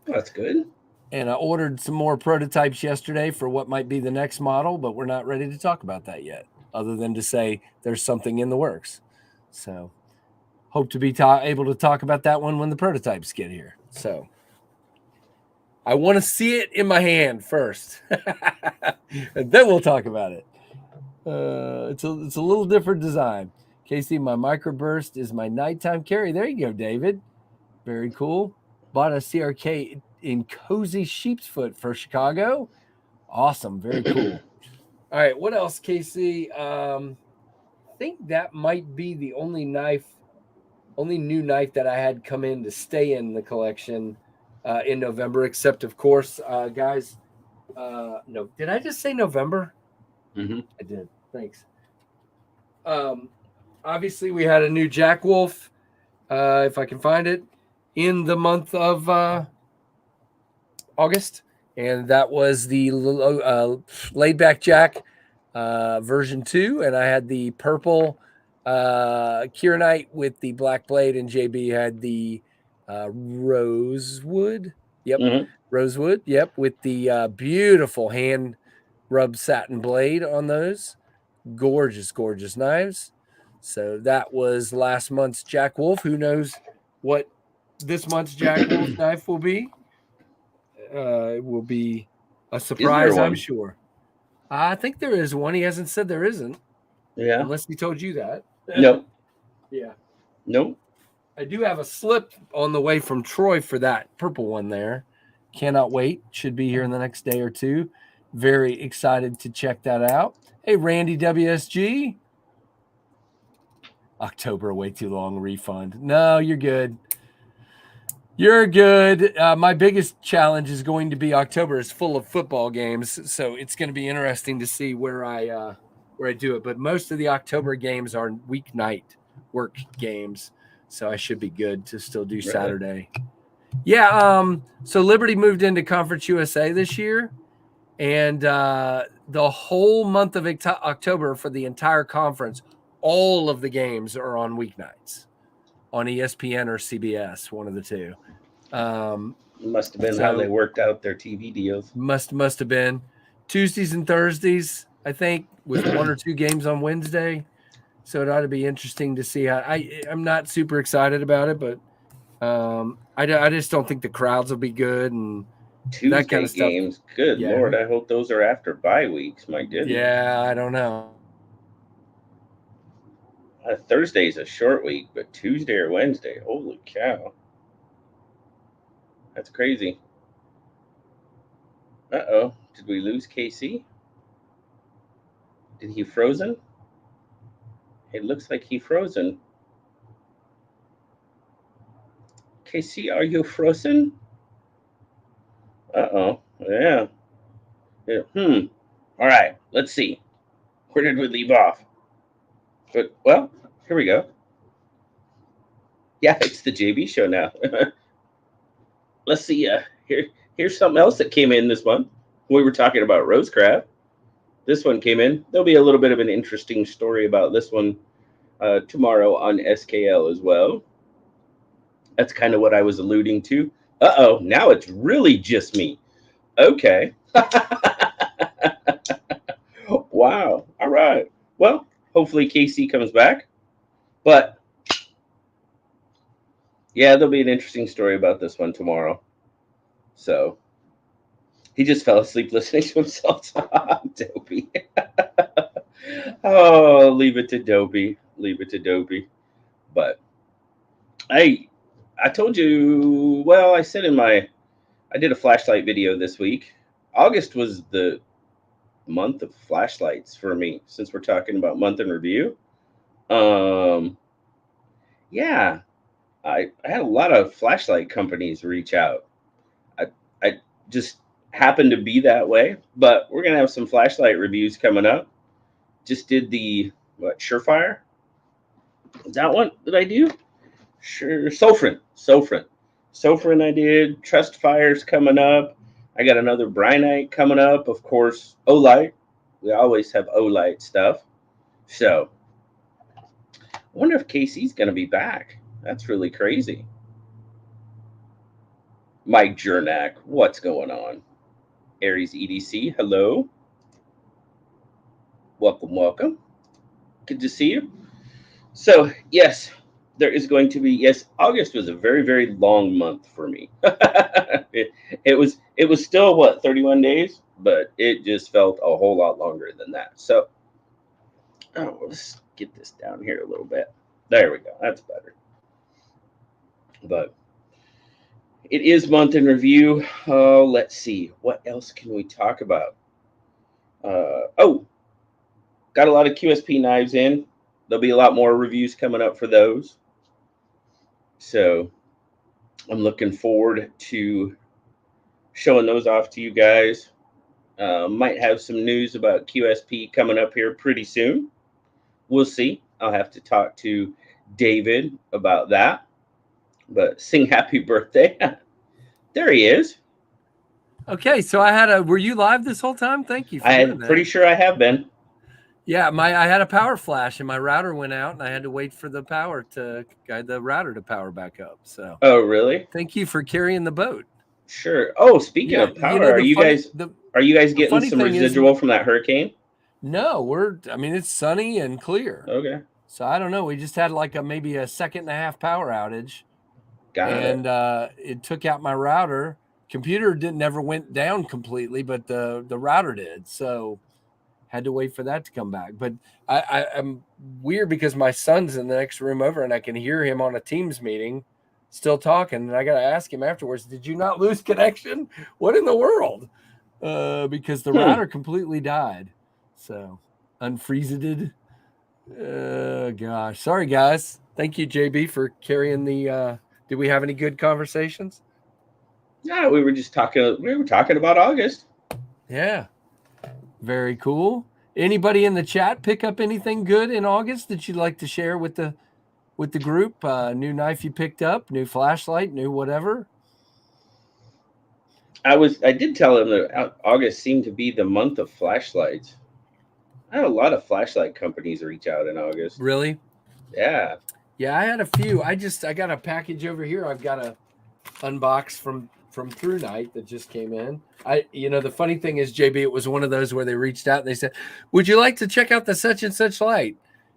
That's good. And I ordered some more prototypes yesterday for what might be the next model, but we're not ready to talk about that yet, other than to say there's something in the works. So hope to be able to talk about that one when the prototypes get here. So I want to see it in my hand first, and then we'll talk about it. It's a little different design. Casey, my microburst is my nighttime carry. There you go, David. Very cool. Bought a CRK in cozy sheepsfoot for Chicago. Awesome. Very cool. All right. What else, Casey? I think that might be the only new knife that I had come in to stay in the collection in November, except of course, guys. No, did I just say November? Mm-hmm. I did. Thanks. Obviously, we had a new Jack Wolf, if I can find it, in the month of August, and that was the laid back Jack version 2, and I had the purple Keranite with the black blade, and JB had the rosewood. Yep, Mm-hmm. rosewood. Yep, with the beautiful hand rub satin blade on those. Gorgeous, gorgeous knives. So that was last month's Jack Wolf. Who knows what this month's Jack Wolf knife will be? It will be a surprise, I'm sure. I think there is one. He hasn't said there isn't. Yeah. Unless he told you that. No. Yeah. No. I do have a slip on the way from Troy for that purple one there. Cannot wait. Should be here in the next day or two. Very excited to check that out. Hey, Randy WSG. October, way too long. Refund. No, you're good. You're good. My biggest challenge is going to be October is full of football games, so it's going to be interesting to see where I do it. But most of the October games are weeknight work games, so I should be good to still do Saturday. Yeah. So Liberty moved into Conference USA this year, and the whole month of October for the entire conference, all of the games are on weeknights on ESPN or CBS, one of the two. Must have been how they worked out their TV deals. Must have been Tuesdays and Thursdays, I think, with one or two games on Wednesday. So it ought to be interesting to see how. I'm not super excited about it, but I just don't think the crowds will be good and Tuesday that kind of stuff. Games. Good Lord, I hope those are after bye weeks. My goodness. Yeah, I don't know. Thursday's a short week, but Tuesday or Wednesday, holy cow. That's crazy. Uh-oh. Did we lose KC? Did he frozen? It looks like he frozen. KC, are you frozen? Uh-oh. Yeah. All right. Let's see. Where did we leave off? But, well, here we go. Yeah, it's the JB show now. Let's see. Here's something else that came in this month. We were talking about Rosecraft. This one came in. There'll be a little bit of an interesting story about this one tomorrow on SKL as well. That's kind of what I was alluding to. Uh-oh, now it's really just me. Okay. Wow. All right. Well, hopefully KC comes back. But yeah, there'll be an interesting story about this one tomorrow. So he just fell asleep listening to himself. Dopey. Oh, leave it to Dopey. Leave it to Dopey. But I told you, well, I said I did a flashlight video this week. August was the month of flashlights for me, since we're talking about month in review. Um, yeah, I had a lot of flashlight companies reach out. I just happened to be that way, but we're gonna have some flashlight reviews coming up. Just did the Surefire. Is that one that I do? Sure, Sofrin. I did. Trust Fire's coming up. I got another Brynite coming up. Of course, Olight. We always have Olight stuff. So I wonder if Casey's gonna be back. That's really crazy. Mike Jernak, what's going on? Aries EDC, hello. Welcome. Good to see you. So yes, there is going to be, yes, August was a very, very long month for me. it was still what, 31 days, but it just felt a whole lot longer than that. So let's get this down here a little bit. There we go. That's better. But it is month in review. Let's see. What else can we talk about? Got a lot of QSP knives in. There'll be a lot more reviews coming up for those. So I'm looking forward to showing those off to you guys. Might have some news about QSP coming up here pretty soon. We'll see. I'll have to talk to David about that. But sing happy birthday. There he is. Okay, so were you live this whole time? Thank you for doing that. Pretty sure I have been. Yeah, I had a power flash and my router went out and I had to wait for the router to power back up. So oh, really? Thank you for carrying the boat. Sure. Oh, speaking of power, are you guys getting some residual from that hurricane? No, it's sunny and clear. Okay. So I don't know. We just had maybe a 1.5-second power outage. And it took out my router. Computer never went down completely, but the router did. So had to wait for that to come back. But I'm weird because my son's in the next room over and I can hear him on a Teams meeting still talking. And I got to ask him afterwards, did you not lose connection? What in the world? Because the router completely died. So unfreezed. Gosh. Sorry, guys. Thank you, JB, for carrying the... Did we have any good conversations? Yeah, we were talking about August. Yeah. Very cool. Anybody in the chat pick up anything good in August that you'd like to share with the group? New knife you picked up, new flashlight, new whatever? I did tell him that August seemed to be the month of flashlights. I had a lot of flashlight companies reach out in August. Really? Yeah. Yeah, I had a few. I got a package over here. I've got to unbox from Through Night that just came in. The funny thing is, JB, it was one of those where they reached out and they said, would you like to check out the such and such light?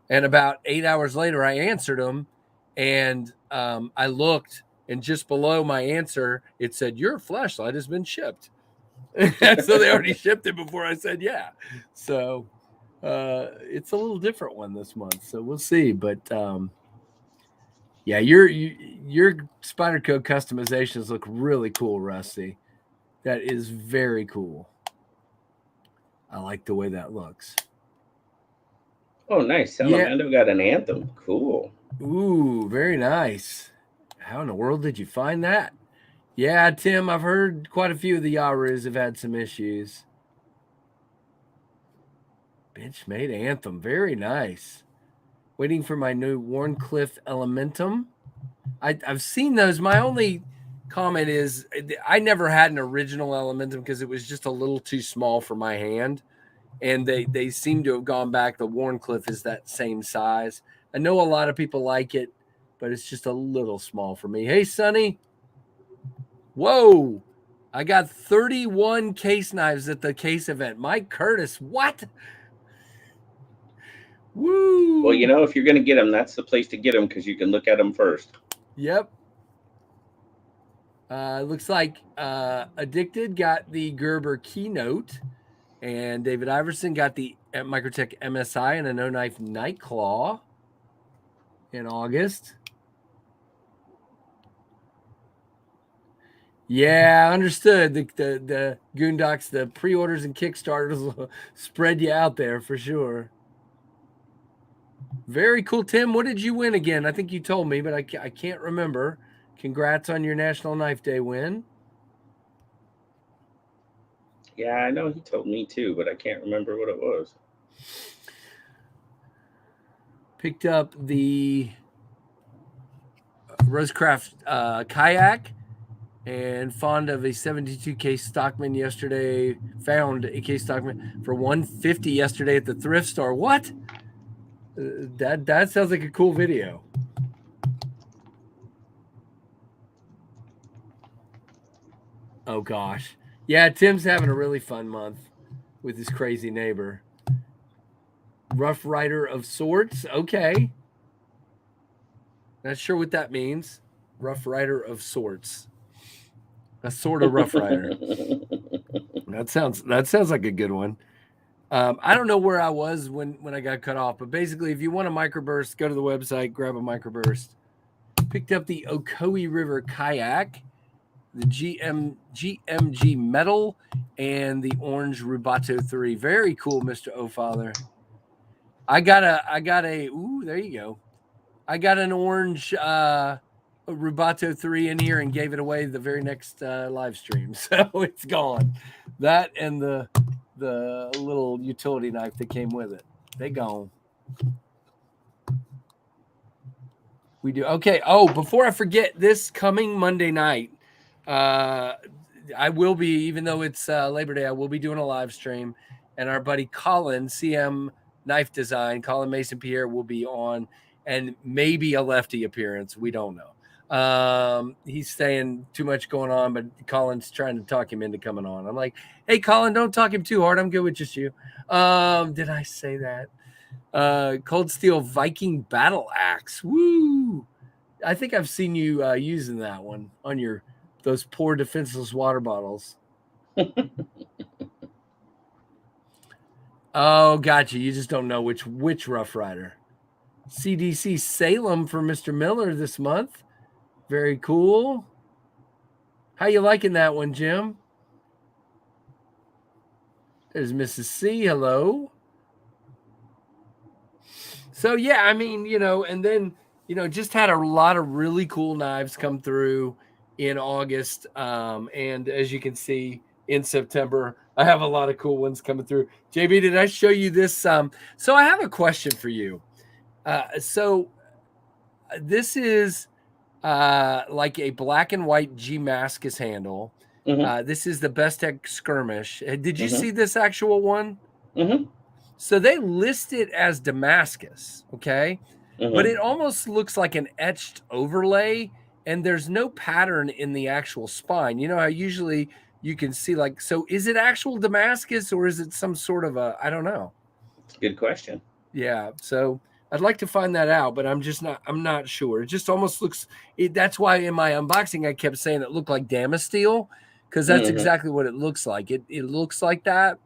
And about 8 hours later, I answered them and I looked, and just below my answer, it said, your flashlight has been shipped. So they already shipped it before I said, yeah. So it's a little different one this month. So we'll see. But yeah, your Spyderco customizations look really cool, Rusty. That is very cool. I like the way that looks. Oh, nice. Salamando got an Anthem. Cool. Ooh, very nice. How in the world did you find that? Yeah, Tim, I've heard quite a few of the Yarus have had some issues. Benchmade Anthem. Very nice. Waiting for my new Warncliffe Elementum. I've seen those. My only comment is I never had an original Elementum because it was just a little too small for my hand. And they seem to have gone back. The Warncliffe is that same size. I know a lot of people like it, but it's just a little small for me. Hey, Sonny. Whoa. I got 31 case knives at the case event. Mike Curtis, what? Woo. Well, if you're going to get them, that's the place to get them because you can look at them first. Yep. Looks like Addicted got the Gerber Keynote, and David Iverson got the Microtech MSI and a No Knife Nightclaw in August. Yeah, understood. The Goondocks, the pre-orders and Kickstarters will spread you out there for sure. Very cool, Tim. What did you win again? I think you told me, but I can't remember. Congrats on your National Knife Day win. Yeah, I know he told me too, but I can't remember what it was. Picked up the Rosecraft kayak and fond of a 72K Stockman yesterday. Found a K Stockman for $150 yesterday at the thrift store. What? That sounds like a cool video. Oh gosh. Yeah, Tim's having a really fun month with his crazy neighbor. Rough Rider of Sorts. Okay. Not sure what that means. Rough Rider of Sorts. A sort of Rough Rider. That sounds like a good one. I don't know where I was when I got cut off, but basically, if you want a microburst, go to the website, grab a microburst. Picked up the Ocoee River kayak, the GMG metal, and the orange Rubato 3. Very cool, Mr. O'Father. I got a. Ooh, there you go. I got an orange Rubato 3 in here and gave it away the very next live stream, so it's gone. That and the little utility knife that came with it, they gone. We do okay. Oh, before I forget, this coming Monday night, I will be, even though it's Labor Day, I will be doing a live stream, and our buddy Colin, CM Knife Design, Colin Mason Pierre, will be on, and maybe a lefty appearance. We don't know. He's saying too much going on, but Colin's trying to talk him into coming on. I'm like, hey, Colin, don't talk him too hard. I'm good with just you. Did I say that? Cold Steel Viking Battle Axe. Woo! I think I've seen you using that one on those poor defenseless water bottles. Oh, gotcha. You just don't know which Rough Rider. CDC Salem for Mr. Miller this month. Very cool. How you liking that one, Jim? There's Mrs. C. Hello. So yeah, I mean, and then just had a lot of really cool knives come through in August, and as you can see in September, I have a lot of cool ones coming through. JB, did I show you this? So I have a question for you. So this is like a black and white G-Mascus handle. Mm-hmm. This is the Best Tech Skirmish. Did you Mm-hmm. see this actual one? Mm-hmm. So they list it as Damascus, okay? Mm-hmm. But it almost looks like an etched overlay, and there's no pattern in the actual spine. You know how usually you can see so is it actual Damascus or is it some sort of I don't know. Good question. Yeah, so I'd like to find that out, but I'm not sure. It just almost looks, that's why in my unboxing I kept saying it looked like Damasteel, because that's exactly what it looks like. It looks like that,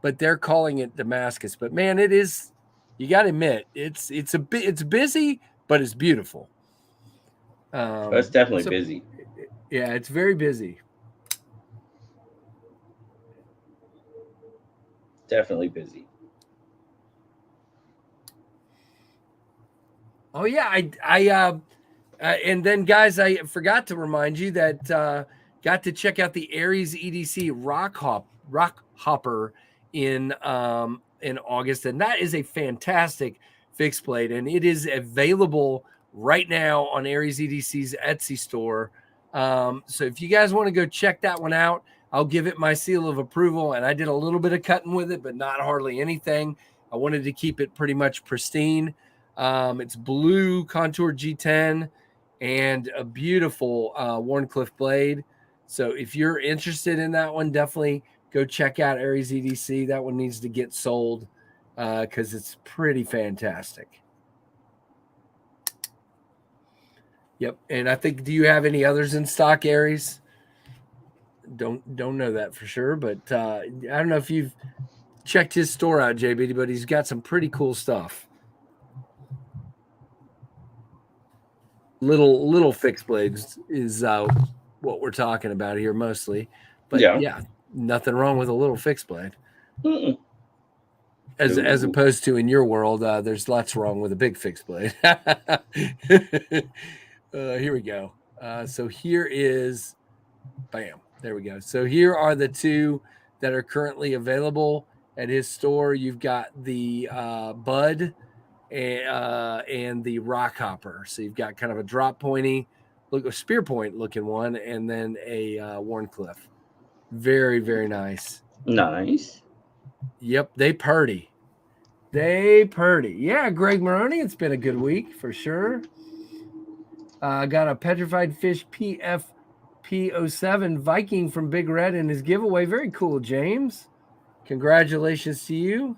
but they're calling it Damascus. But man, it is, you got to admit, it's busy, but it's beautiful. It's definitely busy. Yeah, it's very busy. Definitely busy. Oh yeah, I and then guys, I forgot to remind you that got to check out the Aries EDC Rock Hopper in August, and that is a fantastic fixed blade, and it is available right now on Aries EDC's Etsy store. So if you guys want to go check that one out, I'll give it my seal of approval. And I did a little bit of cutting with it, but not hardly anything. I wanted to keep it pretty much pristine. It's blue contour G10 and a beautiful Warncliffe blade. So if you're interested in that one, definitely go check out Aries EDC. That one needs to get sold because it's pretty fantastic. Yep. And I think, do you have any others in stock, Aries? Don't know that for sure, but I don't know if you've checked his store out, JB, but he's got some pretty cool stuff. Little fixed blades is what we're talking about here mostly. But yeah, nothing wrong with a little fixed blade. Mm-mm. As opposed to in your world, there's lots wrong with a big fixed blade. Here we go. So here is, bam, there we go. So here are the two that are currently available at his store. You've got the Bud and the Rock Hopper. So you've got kind of a drop pointy, a spear point looking one, and then a Warncliffe. Very, very nice. Nice. Yep, they purdy. Yeah, Greg Maroney, it's been a good week for sure. Got a Petrified Fish PFP07 Viking from Big Red in his giveaway. Very cool, James. Congratulations to you.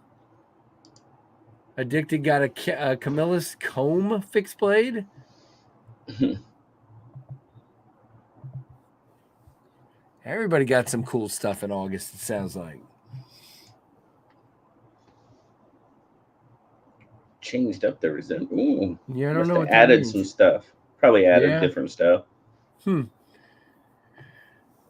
Addicted got a Camillus Comb fixed blade. Everybody got some cool stuff in August, it sounds like. Changed up the resent. Ooh. Yeah, I don't know what added some stuff. Probably added different stuff.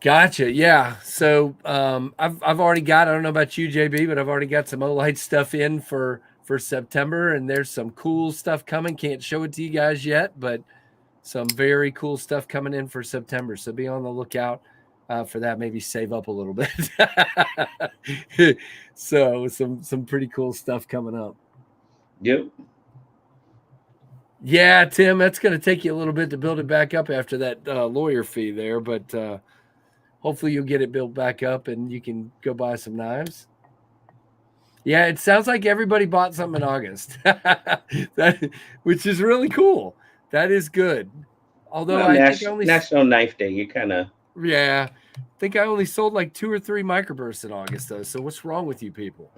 Gotcha. Yeah. So I've already got, I don't know about you, JB, but I've already got some Olight stuff in for September, and there's some cool stuff coming. Can't show it to you guys yet, but some very cool stuff coming in for September. So be on the lookout for that. Maybe save up a little bit. So some pretty cool stuff coming up. Yep. Yeah, Tim, that's going to take you a little bit to build it back up after that lawyer fee there, but hopefully you'll get it built back up and you can go buy some knives. Yeah, it sounds like everybody bought something in August, which is really cool. That is good. Although I think only National Knife Day, you kind of. Yeah, I think I only sold like 2 or 3 microbursts in August though. So what's wrong with you people?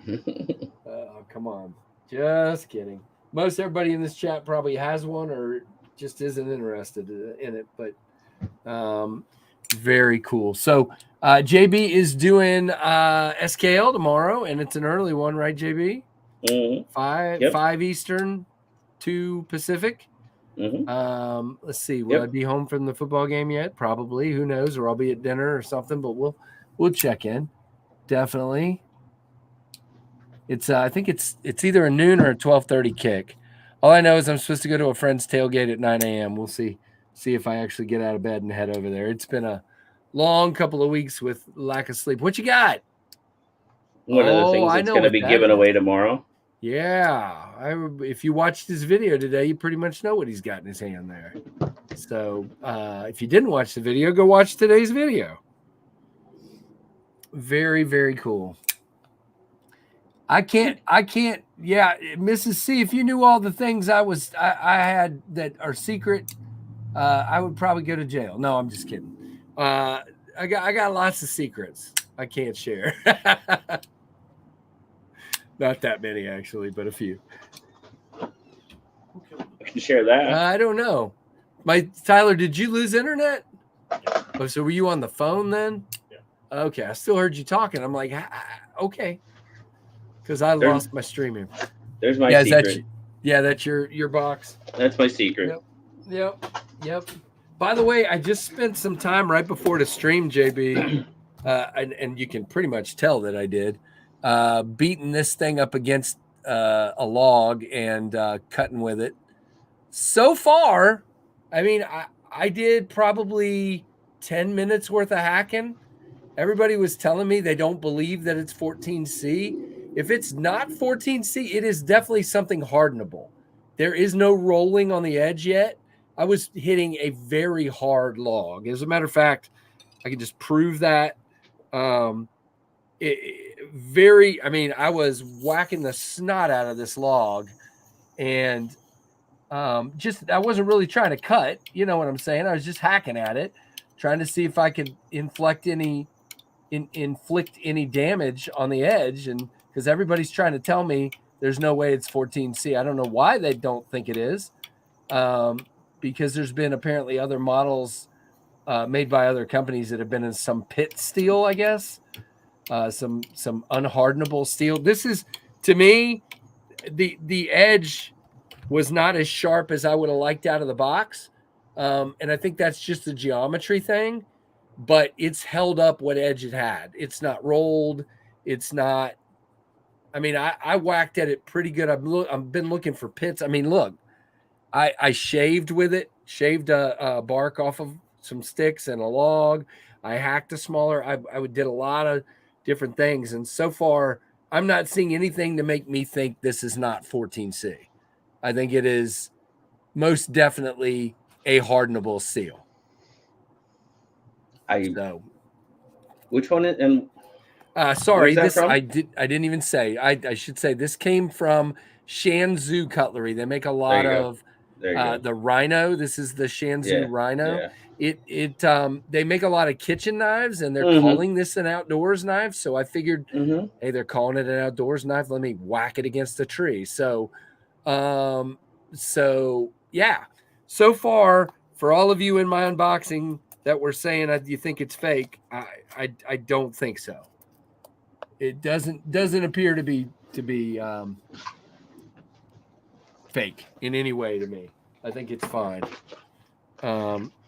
Come on. Just kidding. Most everybody in this chat probably has one or just isn't interested in it, but very cool. So JB is doing SKL tomorrow, and it's an early one, right, JB? Mm-hmm. 5 Eastern, 2 Pacific. Mm-hmm. Let's see. Will I be home from the football game yet? Probably. Who knows? Or I'll be at dinner or something, but we'll check in. Definitely. It's I think it's either a noon or a 12:30 kick. All I know is I'm supposed to go to a friend's tailgate at 9 a.m. We'll see if I actually get out of bed and head over there. It's been a long couple of weeks with lack of sleep. What you got? One of the things that's going to be given away tomorrow. Yeah. If you watched his video today, you pretty much know what he's got in his hand there. So if you didn't watch the video, go watch today's video. Very, very cool. I can't. Yeah, Mrs. C, if you knew all the things I had that are secret, I would probably go to jail. No, I'm just kidding. I got lots of secrets I can't share. Not that many actually, but a few. I can share that. I don't know. Tyler, did you lose internet? Oh, so were you on the phone then? Yeah. Okay, I still heard you talking. I'm like, okay. Because I lost my streaming. There's my secret. That's your box. That's my secret. Yep. By the way, I just spent some time right before the stream, JB, and you can pretty much tell that I did, beating this thing up against a log and cutting with it. So far, I mean, I did probably 10 minutes worth of hacking. Everybody was telling me they don't believe that it's 14C. If it's not 14C, it is definitely something hardenable. There is no rolling on the edge yet. I was hitting a very hard log. As a matter of fact, I can just prove that. I was whacking the snot out of this log, and I wasn't really trying to cut. You know what I'm saying? I was just hacking at it, trying to see if I could inflict any damage on the edge, and because everybody's trying to tell me there's no way it's 14C. I don't know why they don't think it is, because there's been apparently other models made by other companies that have been in some pit steel, I guess, some unhardenable steel. This is, to me, the edge was not as sharp as I would have liked out of the box, and I think that's just a geometry thing. but it's held up what edge it had. It's not rolled. It's not. I mean, I whacked at it pretty good. I've been looking for pits. I mean, look, I shaved with it, shaved a bark off of some sticks and a log. I hacked a smaller. I did a lot of different things, and so far, I'm not seeing anything to make me think this is not 14C. I think it is most definitely a hardenable seal. Which one? And sorry, this I didn't even say. I should say this came from Shanzhou Cutlery. They make a lot of the Rhino. This is the Shanzhou Rhino. Yeah. They make a lot of kitchen knives, and they're calling this an outdoors knife. So I figured, hey, they're calling it an outdoors knife. Let me whack it against a tree. So, yeah. So far, for all of you in my unboxing that were saying you think it's fake, I don't think so. It doesn't appear to be fake in any way to me. I think it's fine.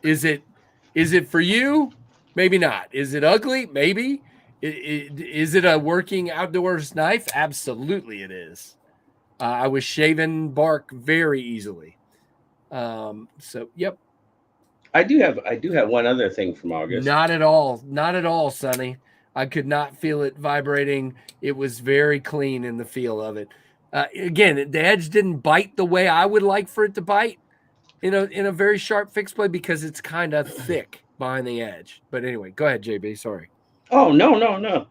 Is it for you? Maybe not. Is it ugly? Maybe. Is it a working outdoors knife? Absolutely, it is. I was shaving bark very easily. So yep. I do have one other thing from August. Not at all, Sonny. I could not feel it vibrating. It was very clean in the feel of it. Again, the edge didn't bite the way I would like for it to bite in a very sharp fixed blade because it's kind of thick behind the edge. But anyway, go ahead, JB. Sorry. Oh, no.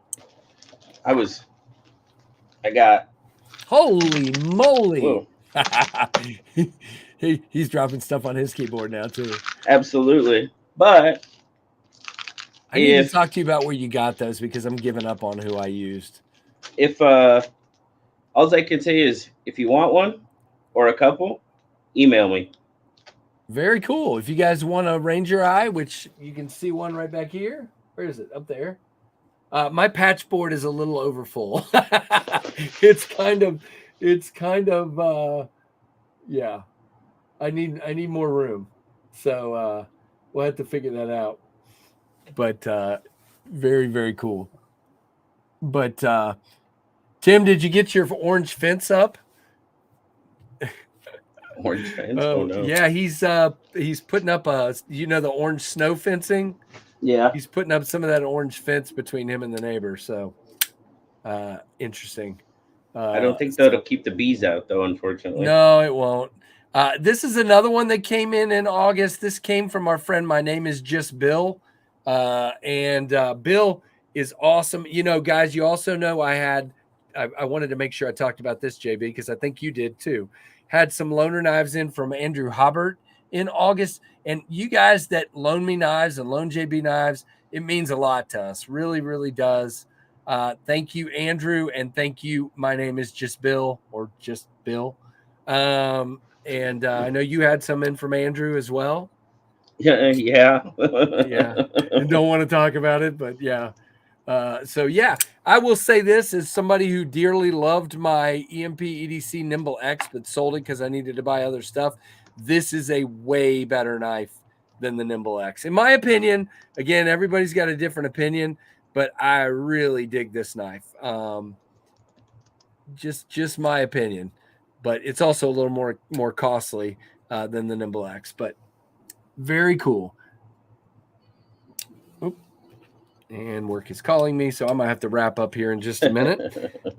I got. Holy moly. He's dropping stuff on his keyboard now too. Absolutely. But I need to talk to you about where you got those because I'm giving up on who I used. If all I can say is if you want one or a couple, email me. Very cool. If you guys want a Ranger Eye, which you can see one right back here. Where is it? Up there. My patch board is a little overfull. It's kind of yeah. I need more room. So we'll have to figure that out. But very, very cool. But Tim, did you get your orange fence up? Orange fence? Oh no. Yeah, he's putting up the orange snow fencing. Yeah. He's putting up some of that orange fence between him and the neighbor. So interesting. I don't think that'll keep the bees out though, unfortunately. No, it won't. This is another one that came in August. This came from our friend. My name is just Bill. And Bill is awesome. Guys, you also know I wanted to make sure I talked about this, JB, because I think you did too. Had some loaner knives in from Andrew Hubbard in August. And you guys that loan me knives and loan JB knives, it means a lot to us. Really, really does. Thank you, Andrew. And thank you. My name is just Bill or just Bill. And I know you had some in from Andrew as well. Yeah. Yeah. I don't want to talk about it, but yeah. So yeah, I will say this as somebody who dearly loved my EMP EDC Nimble X, but sold it because I needed to buy other stuff. This is a way better knife than the Nimble X. In my opinion, again, everybody's got a different opinion, but I really dig this knife. Just my opinion, but it's also a little more costly than the Nimble X, but very cool. Oop. And work is calling me, so I might have to wrap up here in just a minute.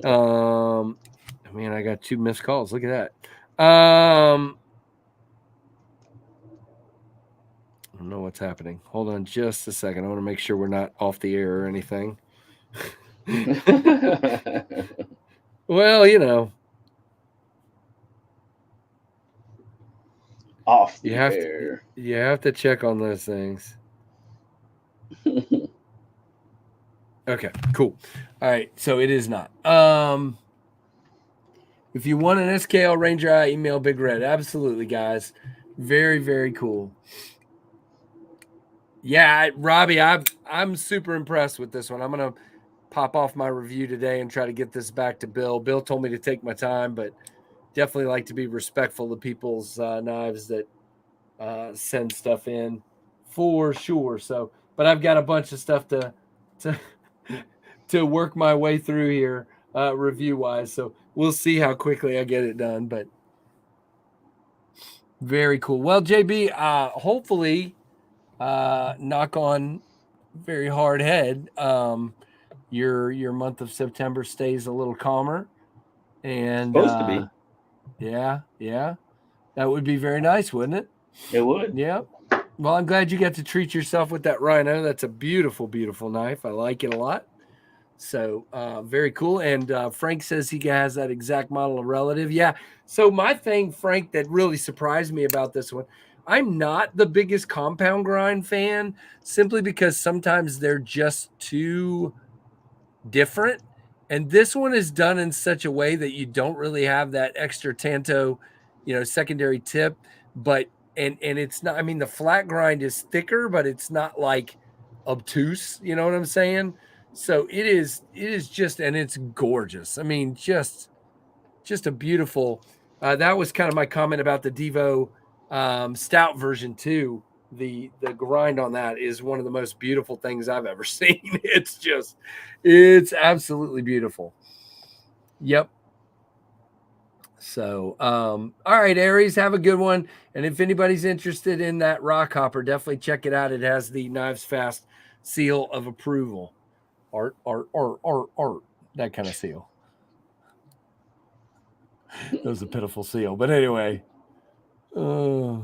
Man, I got 2 missed calls. Look at that. I don't know what's happening. Hold on just a second. I want to make sure we're not off the air or anything. Well, off the air. You have to check on those things. Okay, cool. All right, so it is not. If you want an SKL Ranger Eye, email Big Red. Absolutely, guys. Very, very cool. Yeah, Robbie, I'm super impressed with this one. I'm gonna pop off my review today and try to get this back to Bill. Bill told me to take my time, but definitely like to be respectful of people's knives that send stuff in for sure. So, but I've got a bunch of stuff to work my way through here review wise. So we'll see how quickly I get it done. But very cool. Well, JB, hopefully, knock on very hard head. Your month of September stays a little calmer, and Supposed to be. Yeah, that would be very nice, wouldn't it? It would. Yeah. Well, I'm glad you got to treat yourself with that rhino. That's a beautiful, beautiful knife. I like it a lot. So very cool. And Frank says he has that exact model of relative. Yeah. So my thing, Frank, that really surprised me about this one, I'm not the biggest compound grind fan, simply because sometimes they're just too different. And this one is done in such a way that you don't really have that extra tanto, secondary tip. But and it's not, I mean, the flat grind is thicker, but it's not like obtuse. You know what I'm saying? So it is just, and it's gorgeous. I mean, just a beautiful. That was kind of my comment about the Devo Stout version too. The grind on that is one of the most beautiful things I've ever seen. It's absolutely beautiful. Yep. So, all right, Aries, have a good one. And if anybody's interested in that rock hopper, definitely check it out. It has the Knives Fast seal of approval. Art, that kind of seal. That was a pitiful seal. But anyway. I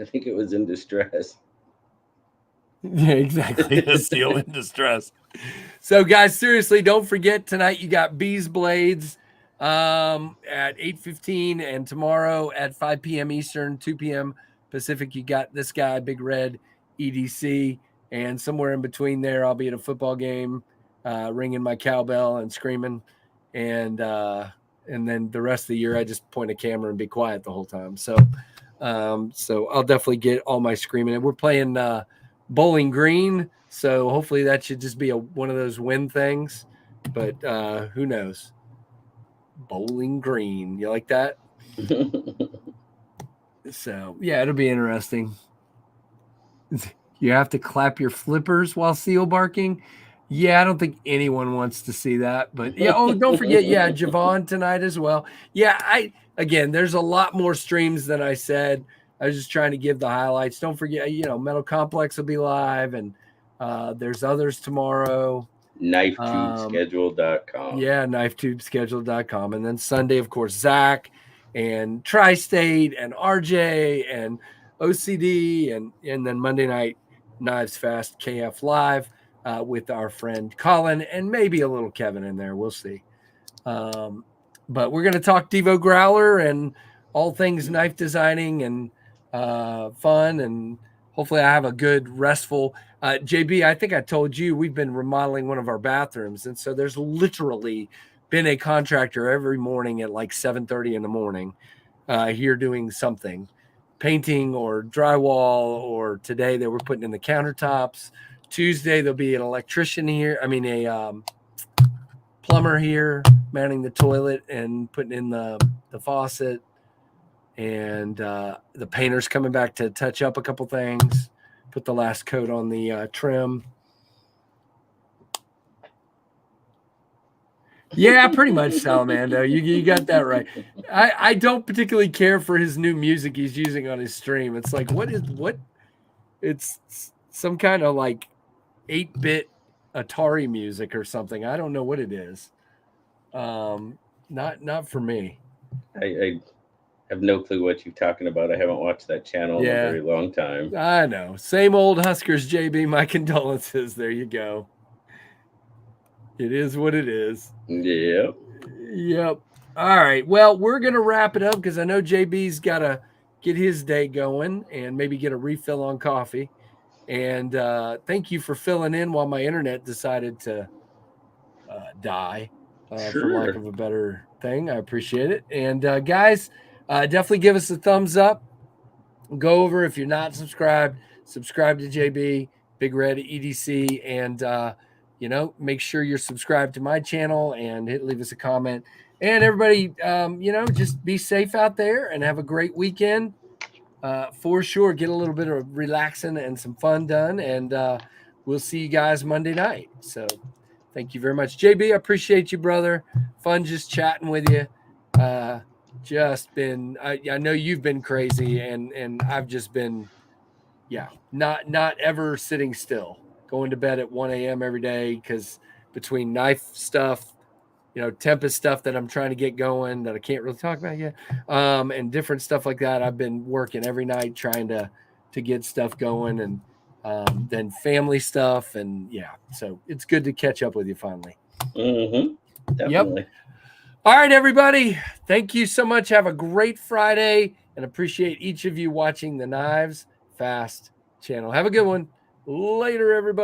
think it was in distress. Yeah, exactly. A seal in distress. So, guys, seriously, don't forget tonight you got Bees Blades at 8:15, and tomorrow at 5 p.m. Eastern, 2 p.m. Pacific. You got this guy, Big Red EDC, and somewhere in between there, I'll be at a football game, ringing my cowbell and screaming, and then the rest of the year, I just point a camera and be quiet the whole time. So I'll definitely get all my screaming. And we're playing Bowling Green, so hopefully that should just be one of those win things. But who knows? Bowling Green, you like that? So yeah, it'll be interesting. You have to clap your flippers while seal barking. Yeah, I don't think anyone wants to see that. But yeah, don't forget, Javon tonight as well. Yeah, again, there's a lot more streams than I said. I was just trying to give the highlights. Don't forget, Metal Complex will be live, and there's others tomorrow. KnifeTubeSchedule.com. Yeah, KnifeTubeSchedule.com. And then Sunday, of course, Zach and Tri-State and RJ and OCD, and then Monday night, Knives Fast KF Live with our friend Colin and maybe a little Kevin in there. We'll see. But we're going to talk Devo Growler and all things knife designing and fun, and hopefully I have a good, restful JB, I think I told you we've been remodeling one of our bathrooms. And so there's literally been a contractor every morning at like 7:30 in the morning here doing something, painting or drywall, or today they were putting in the countertops. Tuesday, there'll be an electrician here. I mean, a plumber here mounting the toilet and putting in the faucet. And the painter's coming back to touch up a couple things, put the last coat on the trim. Yeah, pretty much, Salamando. You got that right. I don't particularly care for his new music he's using on his stream. It's like, what? It's some kind of like 8-bit Atari music or something. I don't know what it is. Not for me. I have no clue what you're talking about. I haven't watched that channel in a very long time. I know. Same old Huskers, JB. My condolences. There you go. It is what it is. Yep. All right. Well, we're going to wrap it up because I know JB's got to get his day going and maybe get a refill on coffee. And thank you for filling in while my internet decided to die, for lack of a better thing. I appreciate it. And guys, definitely give us a thumbs up. Go over, if you're not subscribed, subscribe to JB, Big Red EDC, and make sure you're subscribed to my channel and leave us a comment. And everybody, just be safe out there and have a great weekend. for sure get a little bit of relaxing and some fun done. And we'll see you guys Monday night. So thank you very much. JB, I appreciate you, brother. Fun just chatting with you. Just been, I know you've been crazy, and I've just been, not ever sitting still, going to bed at 1 a.m. every day, because between knife stuff, Tempest stuff that I'm trying to get going that I can't really talk about yet, and different stuff like that. I've been working every night trying to get stuff going, and then family stuff, and so it's good to catch up with you finally. Definitely. Yep. All right, everybody. Thank you so much. Have a great Friday, and appreciate each of you watching the Knives Fast channel. Have a good one. Later, everybody.